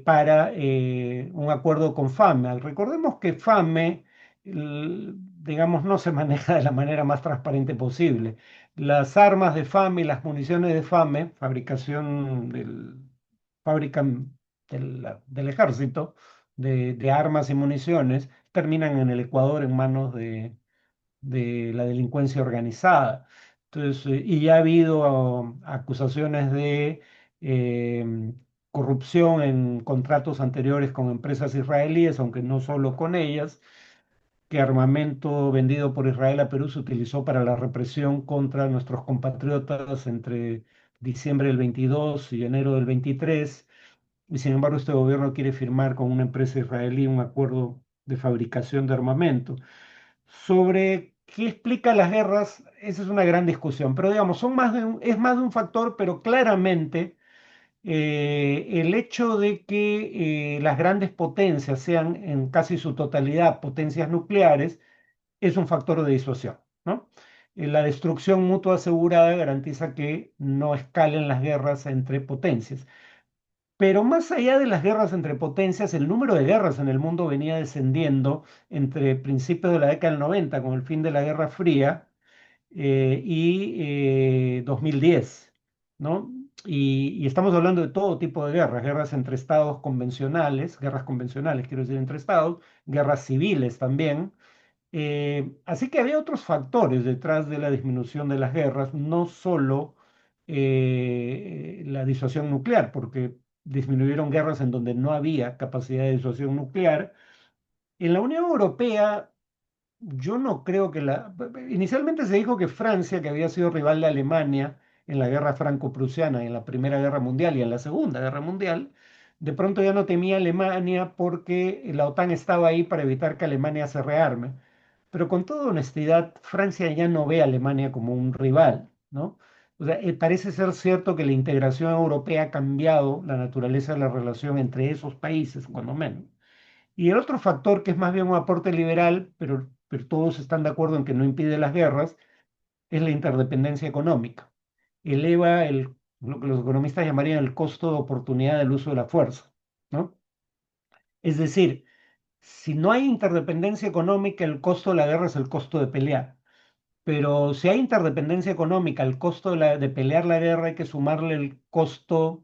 para un acuerdo con FAME. Recordemos que FAME, digamos, no se maneja de la manera más transparente posible. Las armas de FAME y las municiones de FAME, fábrica del ejército de armas y municiones, terminan en el Ecuador en manos de la delincuencia organizada. Entonces, y ya ha habido acusaciones de eh, corrupción en contratos anteriores con empresas israelíes, aunque no solo con ellas, que armamento vendido por Israel a Perú se utilizó para la represión contra nuestros compatriotas entre diciembre del 22 y enero del 23, y sin embargo este gobierno quiere firmar con una empresa israelí un acuerdo de fabricación de armamento. Sobre qué explica las guerras, esa es una gran discusión, pero digamos, es más de un factor, pero claramente El hecho de que las grandes potencias sean en casi su totalidad potencias nucleares es un factor de disuasión, ¿no? La destrucción mutua asegurada garantiza que no escalen las guerras entre potencias. Pero más allá de las guerras entre potencias, el número de guerras en el mundo venía descendiendo entre principios de la década del 90, con el fin de la Guerra Fría, y 2010, ¿no? Y estamos hablando de todo tipo de guerras, guerras entre estados convencionales, guerras convencionales, quiero decir, entre estados, guerras civiles también. Así que había otros factores detrás de la disminución de las guerras, no solo la disuasión nuclear, porque disminuyeron guerras en donde no había capacidad de disuasión nuclear. En la Unión Europea, yo no creo que la... Inicialmente se dijo que Francia, que había sido rival de Alemania en la guerra franco-prusiana, en la Primera Guerra Mundial y en la Segunda Guerra Mundial, de pronto ya no temía a Alemania porque la OTAN estaba ahí para evitar que Alemania se rearme. Pero con toda honestidad, Francia ya no ve a Alemania como un rival, ¿no? O sea, parece ser cierto que la integración europea ha cambiado la naturaleza de la relación entre esos países, cuando menos. Y el otro factor, que es más bien un aporte liberal, pero todos están de acuerdo en que no impide las guerras, es la interdependencia económica. Eleva lo que los economistas llamarían el costo de oportunidad del uso de la fuerza, ¿no? Es decir, si no hay interdependencia económica, el costo de la guerra es el costo de pelear. Pero si hay interdependencia económica, al costo de pelear la guerra hay que sumarle el costo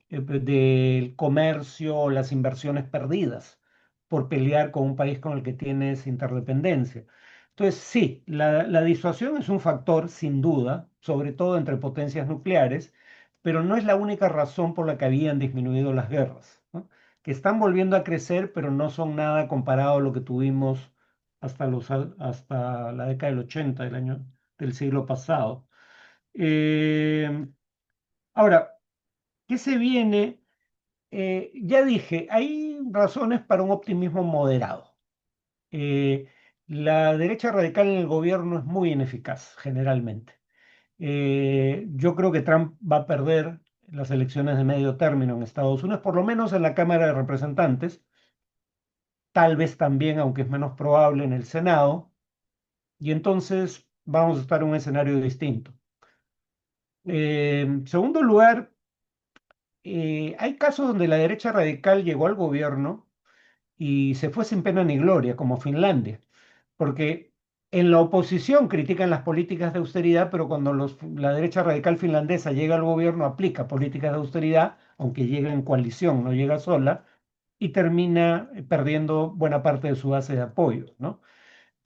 del comercio o las inversiones perdidas por pelear con un país con el que tienes interdependencia. Entonces, sí, la disuasión es un factor, sin duda, sobre todo entre potencias nucleares, pero no es la única razón por la que habían disminuido las guerras, ¿no? Que están volviendo a crecer, pero no son nada comparado a lo que tuvimos hasta la década del 80 del siglo pasado. Eh, Ahora, ¿qué se viene? Ya dije, hay razones para un optimismo moderado. Eh, la derecha radical en el gobierno es muy ineficaz, generalmente. Yo creo que Trump va a perder las elecciones de medio término en Estados Unidos, por lo menos en la Cámara de Representantes, tal vez también, aunque es menos probable, en el Senado, y entonces vamos a estar en un escenario distinto. En segundo lugar, hay casos donde la derecha radical llegó al gobierno y se fue sin pena ni gloria, como Finlandia, porque en la oposición critican las políticas de austeridad, pero cuando la derecha radical finlandesa llega al gobierno, aplica políticas de austeridad, aunque llega en coalición, no llega sola, y termina perdiendo buena parte de su base de apoyo, ¿no?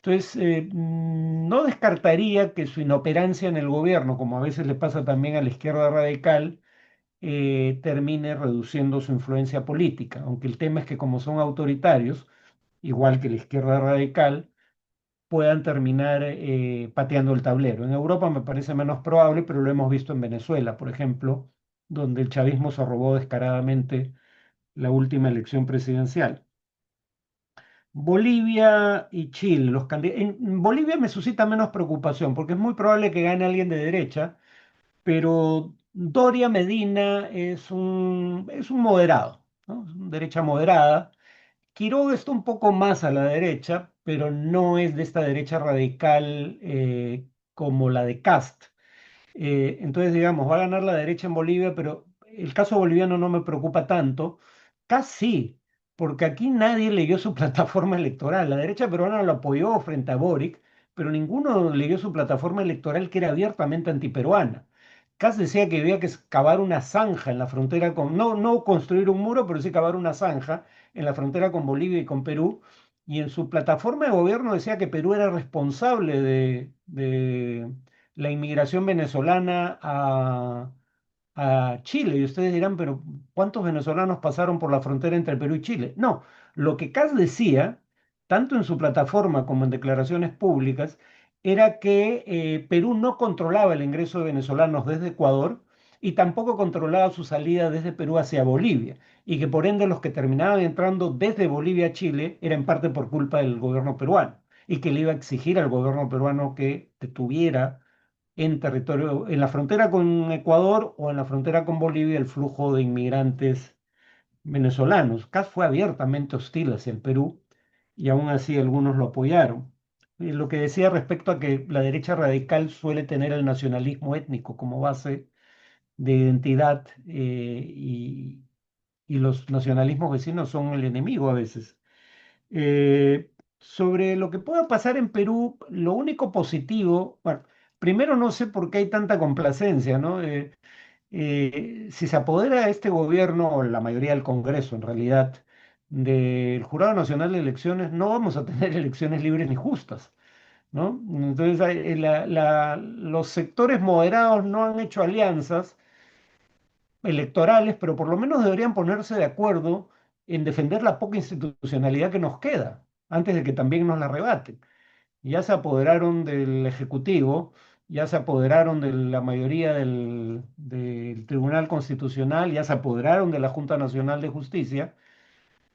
Entonces, no descartaría que su inoperancia en el gobierno, como a veces le pasa también a la izquierda radical, termine reduciendo su influencia política, aunque el tema es que como son autoritarios, igual que la izquierda radical, puedan terminar pateando el tablero. En Europa me parece menos probable, pero lo hemos visto en Venezuela, por ejemplo, donde el chavismo se robó descaradamente la última elección presidencial. Bolivia y Chile, en Bolivia me suscita menos preocupación, porque es muy probable que gane alguien de derecha, pero Doria Medina es un moderado, ¿no? Es una derecha moderada. Quiroga está un poco más a la derecha, pero no es de esta derecha radical como la de Cast. Entonces, digamos, va a ganar la derecha en Bolivia, pero el caso boliviano no me preocupa tanto. Casi, porque aquí nadie leyó su plataforma electoral. La derecha peruana lo apoyó frente a Boric, pero ninguno leyó su plataforma electoral que era abiertamente antiperuana. Kass decía que había que cavar una zanja en la frontera no construir un muro, pero sí cavar una zanja en la frontera con Bolivia y con Perú. Y en su plataforma de gobierno decía que Perú era responsable de la inmigración venezolana a Chile. Y ustedes dirán, pero ¿cuántos venezolanos pasaron por la frontera entre Perú y Chile? No, lo que Kass decía, tanto en su plataforma como en declaraciones públicas, era que Perú no controlaba el ingreso de venezolanos desde Ecuador y tampoco controlaba su salida desde Perú hacia Bolivia, y que por ende los que terminaban entrando desde Bolivia a Chile era en parte por culpa del gobierno peruano, y que le iba a exigir al gobierno peruano que detuviera en territorio, en la frontera con Ecuador o en la frontera con Bolivia, el flujo de inmigrantes venezolanos. CAS fue abiertamente hostil hacia el Perú y aún así algunos lo apoyaron. Y lo que decía respecto a que la derecha radical suele tener el nacionalismo étnico como base de identidad, y los nacionalismos vecinos son el enemigo a veces. Eh, Sobre lo que pueda pasar en Perú, lo único positivo, bueno, primero no sé por qué hay tanta complacencia, ¿no? Si se apodera este gobierno, o la mayoría del Congreso en realidad, del Jurado Nacional de Elecciones, no vamos a tener elecciones libres ni justas, ¿no? Entonces, los sectores moderados no han hecho alianzas electorales, pero por lo menos deberían ponerse de acuerdo en defender la poca institucionalidad que nos queda, antes de que también nos la arrebaten. Ya se apoderaron del Ejecutivo, ya se apoderaron de la mayoría del Tribunal Constitucional, ya se apoderaron de la Junta Nacional de Justicia.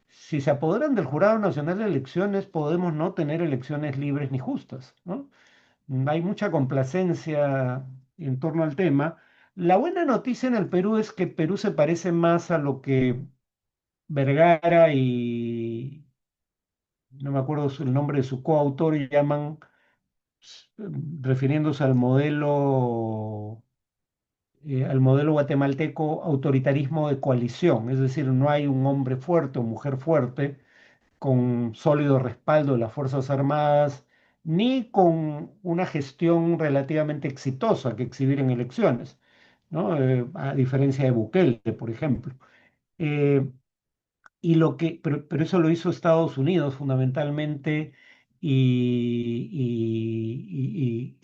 Si se apoderan del Jurado Nacional de Elecciones, podemos no tener elecciones libres ni justas, ¿no? Hay mucha complacencia en torno al tema. La buena noticia en el Perú es que Perú se parece más a lo que Vergara y no me acuerdo el nombre de su coautor llaman, refiriéndose al modelo guatemalteco, autoritarismo de coalición, es decir, no hay un hombre fuerte o mujer fuerte con sólido respaldo de las Fuerzas Armadas, ni con una gestión relativamente exitosa que exhibir en elecciones, ¿no? A diferencia de Bukele, por ejemplo. Eh, pero eso lo hizo Estados Unidos fundamentalmente y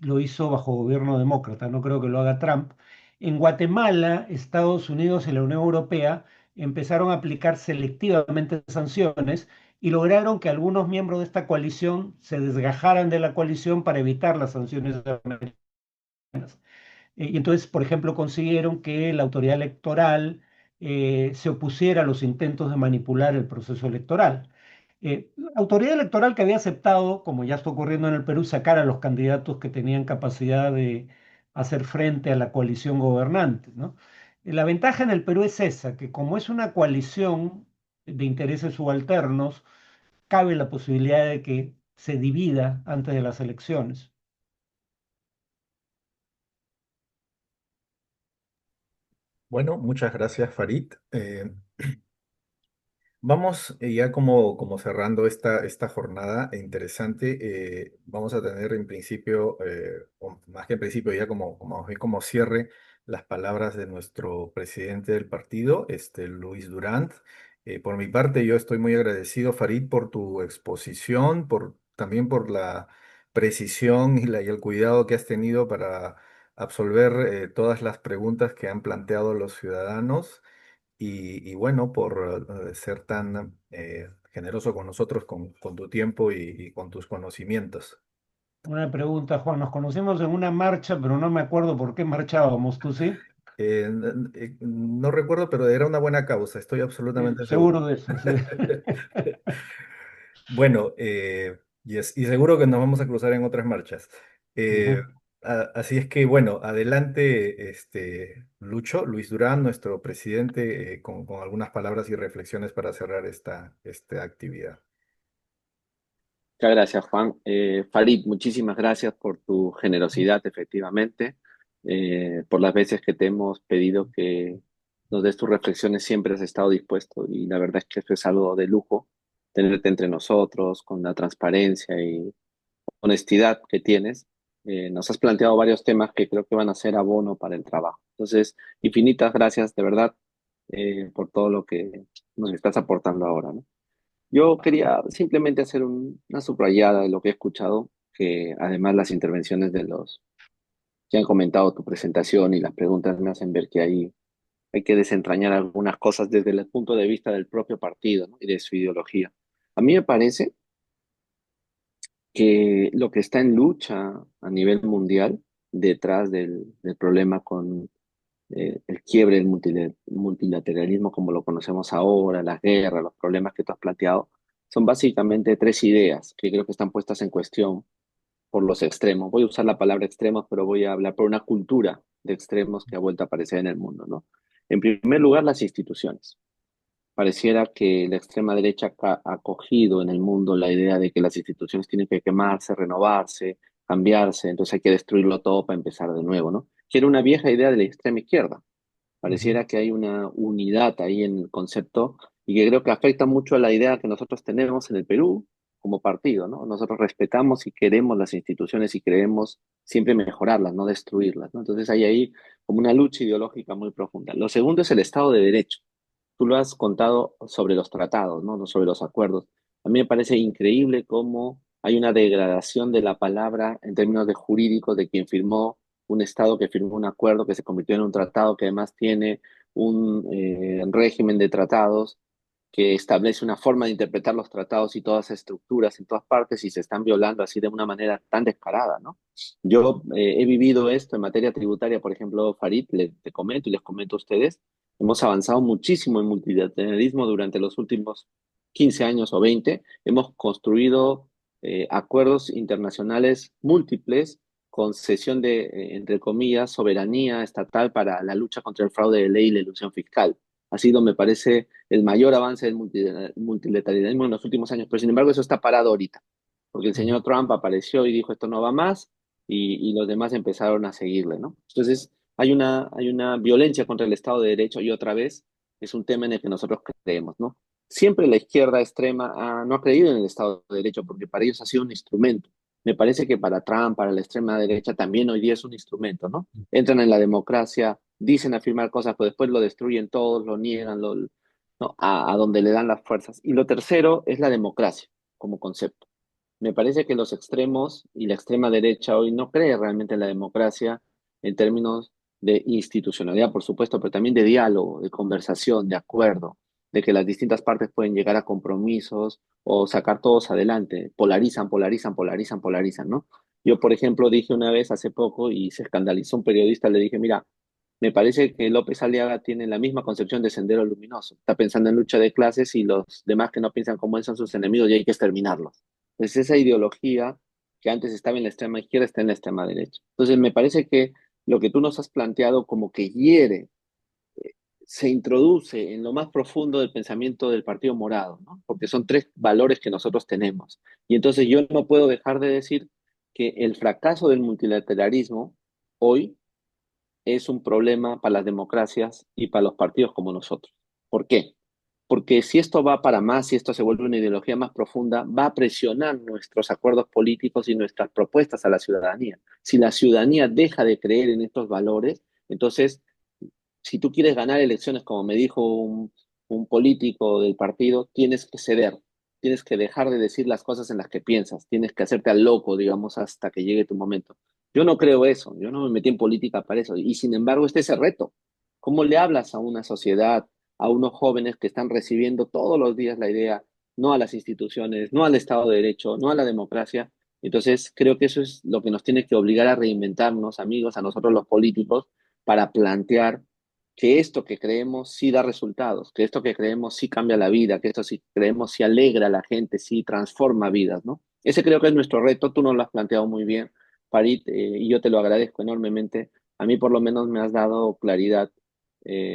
lo hizo bajo gobierno demócrata. No creo que lo haga Trump. En Guatemala, Estados Unidos y la Unión Europea empezaron a aplicar selectivamente sanciones y lograron que algunos miembros de esta coalición se desgajaran de la coalición para evitar las sanciones americanas. Y entonces, por ejemplo, consiguieron que la autoridad electoral se opusiera a los intentos de manipular el proceso electoral. Autoridad electoral que había aceptado, como ya está ocurriendo en el Perú, sacar a los candidatos que tenían capacidad de hacer frente a la coalición gobernante, ¿no? La ventaja en el Perú es esa, que como es una coalición de intereses subalternos, cabe la posibilidad de que se divida antes de las elecciones. Bueno, muchas gracias, Farid. Vamos ya como cerrando esta jornada interesante. Vamos a tener en principio, o más que en principio, ya como cierre, las palabras de nuestro presidente del partido, Luis Durant. Por mi parte, yo estoy muy agradecido, Farid, por tu exposición, también por la precisión y el cuidado que has tenido para absolver todas las preguntas que han planteado los ciudadanos y bueno, por ser tan generoso con nosotros, con tu tiempo y con tus conocimientos. Una pregunta, Juan. Nos conocimos en una marcha, pero no me acuerdo por qué marchábamos, ¿tú sí? No recuerdo, pero era una buena causa, estoy absolutamente seguro. Seguro de eso, sí. Bueno, y seguro que nos vamos a cruzar en otras marchas. Eh, Ujú. Así es que, bueno, adelante, Luis Durán, nuestro presidente, con algunas palabras y reflexiones para cerrar esta actividad. Muchas gracias, Juan. Farid, muchísimas gracias por tu generosidad, efectivamente, por las veces que te hemos pedido que nos des tus reflexiones, siempre has estado dispuesto y la verdad es que esto es algo de lujo, tenerte entre nosotros, con la transparencia y honestidad que tienes. Nos has planteado varios temas que creo que van a ser abono para el trabajo. Entonces, infinitas gracias, de verdad, por todo lo que nos estás aportando ahora, ¿no? Yo quería simplemente hacer una subrayada de lo que he escuchado, que además las intervenciones de los que han comentado tu presentación y las preguntas me hacen ver que hay que desentrañar algunas cosas desde el punto de vista del propio partido, ¿no? Y de su ideología. A mí me parece que lo que está en lucha a nivel mundial detrás del problema con el quiebre del multilateralismo como lo conocemos ahora, las guerras, los problemas que tú has planteado, son básicamente tres ideas que creo que están puestas en cuestión por los extremos. Voy a usar la palabra extremos, pero voy a hablar por una cultura de extremos que ha vuelto a aparecer en el mundo, ¿no? En primer lugar, las instituciones. Pareciera que la extrema derecha ha cogido en el mundo la idea de que las instituciones tienen que quemarse, renovarse, cambiarse, entonces hay que destruirlo todo para empezar de nuevo, ¿no? Que era una vieja idea de la extrema izquierda. Ujú. Pareciera que hay una unidad ahí en el concepto y que creo que afecta mucho a la idea que nosotros tenemos en el Perú como partido, ¿no? Nosotros respetamos y queremos las instituciones y queremos siempre mejorarlas, no destruirlas, ¿no? Entonces hay ahí como una lucha ideológica muy profunda. Lo segundo es el Estado de Derecho. Tú lo has contado sobre los tratados, ¿no? No sobre los acuerdos. A mí me parece increíble cómo hay una degradación de la palabra en términos de jurídicos de quien firmó un Estado que firmó un acuerdo que se convirtió en un tratado que además tiene un régimen de tratados que establece una forma de interpretar los tratados y todas las estructuras en todas partes y se están violando así de una manera tan descarada, ¿no? Yo he vivido esto en materia tributaria, por ejemplo, Farid, te comento y les comento a ustedes, hemos avanzado muchísimo en multilateralismo durante los últimos 15 años o 20. Hemos construido acuerdos internacionales múltiples con cesión de, entre comillas, soberanía estatal para la lucha contra el fraude de ley y la ilusión fiscal. Ha sido, me parece, el mayor avance del multilateralismo en los últimos años, pero sin embargo eso está parado ahorita, porque el Ujú. señor Trump apareció y dijo esto no va más y los demás empezaron a seguirle, ¿no? Entonces hay una violencia contra el Estado de Derecho y otra vez es un tema en el que nosotros creemos, ¿no? Siempre la izquierda extrema no ha creído en el Estado de Derecho porque para ellos ha sido un instrumento. Me parece que para Trump, para la extrema derecha, también hoy día es un instrumento, ¿no? Entran en la democracia, dicen afirmar cosas, pero después lo destruyen todos, lo niegan, ¿no? A donde le dan las fuerzas. Y lo tercero es la democracia como concepto. Me parece que los extremos y la extrema derecha hoy no cree realmente en la democracia en términos de institucionalidad, por supuesto, pero también de diálogo, de conversación, de acuerdo, de que las distintas partes pueden llegar a compromisos o sacar todos adelante. Polarizan, polarizan, polarizan, polarizan, ¿no? Yo, por ejemplo, dije una vez hace poco y se escandalizó un periodista, le dije, mira, me parece que López Aliaga tiene la misma concepción de sendero luminoso. Está pensando en lucha de clases y los demás que no piensan como él son sus enemigos y hay que exterminarlos. Entonces esa ideología que antes estaba en la extrema izquierda está en la extrema derecha. Entonces me parece que lo que tú nos has planteado como que hiere, se introduce en lo más profundo del pensamiento del Partido Morado, ¿no? Porque son tres valores que nosotros tenemos. Y entonces yo no puedo dejar de decir que el fracaso del multilateralismo hoy es un problema para las democracias y para los partidos como nosotros. ¿Por qué? Porque si esto va para más, si esto se vuelve una ideología más profunda, va a presionar nuestros acuerdos políticos y nuestras propuestas a la ciudadanía. Si la ciudadanía deja de creer en estos valores, entonces, si tú quieres ganar elecciones, como me dijo un político del partido, tienes que ceder, tienes que dejar de decir las cosas en las que piensas, tienes que hacerte al loco, digamos, hasta que llegue tu momento. Yo no creo eso, yo no me metí en política para eso, y sin embargo, este es el reto. ¿Cómo le hablas a una sociedad, a unos jóvenes que están recibiendo todos los días la idea, no a las instituciones, no al Estado de Derecho, no a la democracia? Entonces, creo que eso es lo que nos tiene que obligar a reinventarnos, amigos, a nosotros los políticos, para plantear que esto que creemos sí da resultados, que esto que creemos sí cambia la vida, que esto sí creemos sí alegra a la gente, sí transforma vidas, ¿no? Ese creo que es nuestro reto, tú nos lo has planteado muy bien, Farid, y yo te lo agradezco enormemente. A mí por lo menos me has dado claridad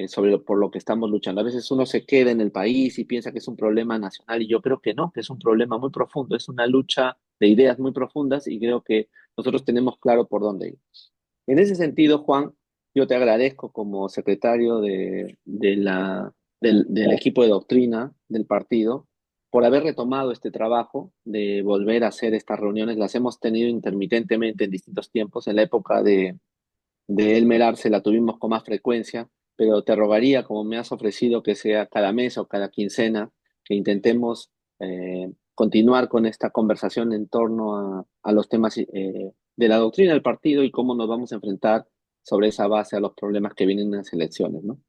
sobre por lo que estamos luchando. A veces uno se queda en el país y piensa que es un problema nacional y yo creo que no, que es un problema muy profundo, es una lucha de ideas muy profundas y creo que nosotros tenemos claro por dónde ir. En ese sentido, Juan, yo te agradezco como secretario del equipo de doctrina del partido por haber retomado este trabajo de volver a hacer estas reuniones. Las hemos tenido intermitentemente en distintos tiempos. En la época de Elmer Arce la tuvimos con más frecuencia, pero te rogaría, como me has ofrecido, que sea cada mes o cada quincena, que intentemos continuar con esta conversación en torno a los temas de la doctrina del partido y cómo nos vamos a enfrentar sobre esa base a los problemas que vienen en las elecciones, ¿no?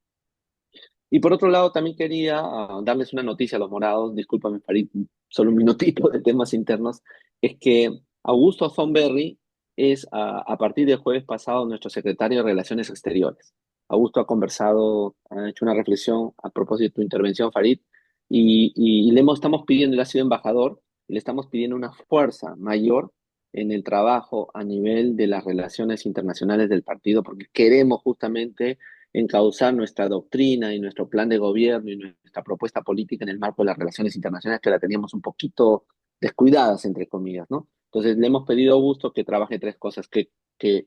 Y por otro lado, también quería darles una noticia a los morados, discúlpame, Farid, solo un minutito de temas internos, es que Augusto Thornberry es a partir del jueves pasado nuestro secretario de Relaciones Exteriores. Augusto ha conversado, ha hecho una reflexión a propósito de tu intervención, Farid, y estamos pidiendo, él ha sido embajador, y le estamos pidiendo una fuerza mayor en el trabajo a nivel de las relaciones internacionales del partido, porque queremos justamente encauzar nuestra doctrina y nuestro plan de gobierno y nuestra propuesta política en el marco de las relaciones internacionales, que la teníamos un poquito descuidadas, entre comillas, ¿no? Entonces le hemos pedido a Augusto que trabaje tres cosas, que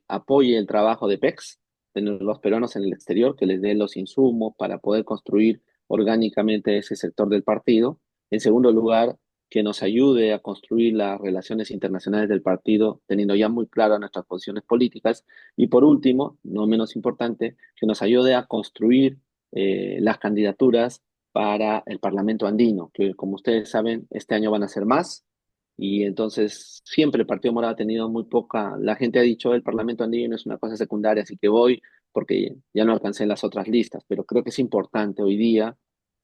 apoye el trabajo de PEX, de los peruanos en el exterior, que les dé los insumos para poder construir orgánicamente ese sector del partido. En segundo lugar, que nos ayude a construir las relaciones internacionales del partido, teniendo ya muy claras nuestras posiciones políticas. Y por último, no menos importante, que nos ayude a construir las candidaturas para el Parlamento andino, que como ustedes saben, este año van a ser más. Y entonces siempre el Partido Morado ha tenido muy poca, la gente ha dicho el Parlamento andino es una cosa secundaria, así que voy porque ya no alcancé las otras listas, pero creo que es importante hoy día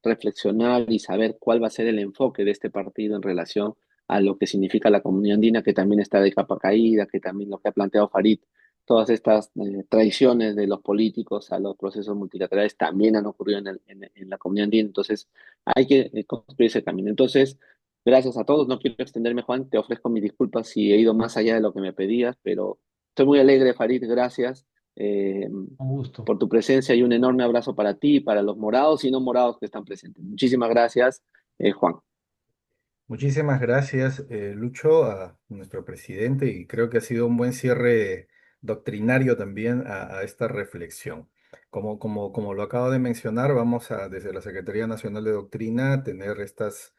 reflexionar y saber cuál va a ser el enfoque de este partido en relación a lo que significa la comunidad andina, que también está de capa caída, que también lo que ha planteado Farid, todas estas traiciones de los políticos a los procesos multilaterales también han ocurrido en la comunidad andina, entonces hay que construir ese camino. Entonces, gracias a todos, no quiero extenderme, Juan, te ofrezco mis disculpas si he ido más allá de lo que me pedías, pero estoy muy alegre, Farid, gracias Un gusto. por tu presencia y un enorme abrazo para ti y para los morados y no morados que están presentes. Muchísimas gracias, Juan. Muchísimas gracias, Lucho, a nuestro presidente, y creo que ha sido un buen cierre doctrinario también a esta reflexión. Como lo acabo de mencionar, vamos a, desde la Secretaría Nacional de Doctrina, tener estas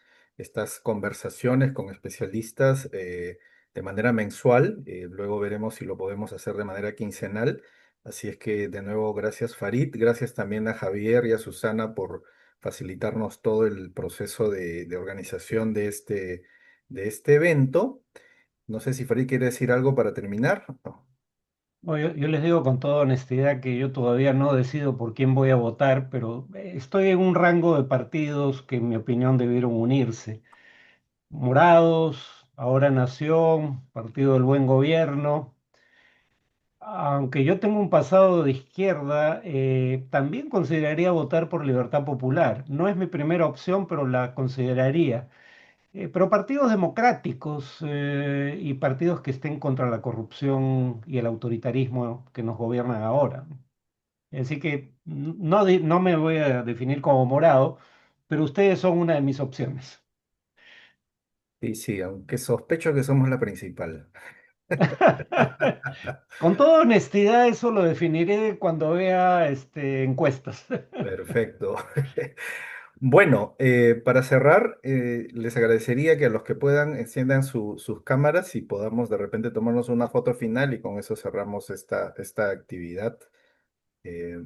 conversaciones con especialistas de manera mensual. Luego veremos si lo podemos hacer de manera quincenal. Así es que, de nuevo, gracias, Farid. Gracias también a Javier y a Susana por facilitarnos todo el proceso de organización de este evento. No sé si Farid quiere decir algo para terminar. No. Bueno, yo les digo con toda honestidad que yo todavía no decido por quién voy a votar, pero estoy en un rango de partidos que en mi opinión debieron unirse. Morados, Ahora Nación, Partido del Buen Gobierno. Aunque yo tengo un pasado de izquierda, también consideraría votar por Libertad Popular. No es mi primera opción, pero la consideraría. Pero partidos democráticos y partidos que estén contra la corrupción y el autoritarismo que nos gobiernan ahora. Así que no me voy a definir como morado, pero ustedes son una de mis opciones. Sí, sí, aunque sospecho que somos la principal. Con toda honestidad, eso lo definiré cuando vea encuestas. Perfecto. Bueno, para cerrar, les agradecería que a los que puedan enciendan sus cámaras y podamos de repente tomarnos una foto final, y con eso cerramos esta actividad. Eh,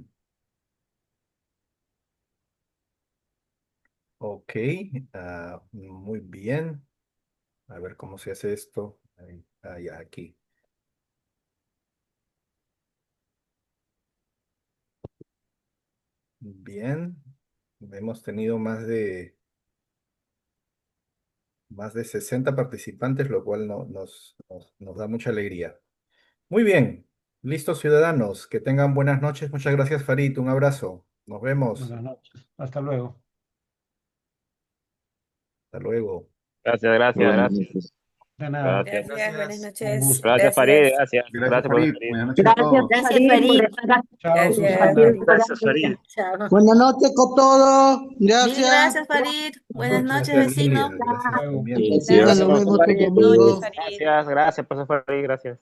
ok, muy bien. A ver cómo se hace esto. Ya, aquí. Bien. Hemos tenido más de 60 participantes, lo cual nos da mucha alegría. Muy bien. Listos, ciudadanos. Que tengan buenas noches. Muchas gracias, Farid. Un abrazo. Nos vemos. Buenas noches. Hasta luego. Hasta luego. Gracias, gracias, Buenas gracias. noches. De nada. Gracias. Gracias, buenas Gracias. Un noches. gusto. Gracias, Farid, Gracias. gracias. Gracias, Gracias por Farid. venir. Buenas noches a Gracias, todos. Gracias, Farid, por Farid. estar Chao, Gracias. Susana. Gracias, Farid. Chao. Buenas noches con todos. Mil Gracias. gracias, Farid. Buenas Nos noches, Gracias, vecino. Lilia. Gracias Chao. también. Sí, Ya gracias nos por vemos compartir. este Buenas noches, domingo. Farid. Gracias, gracias, profesor Farid, gracias.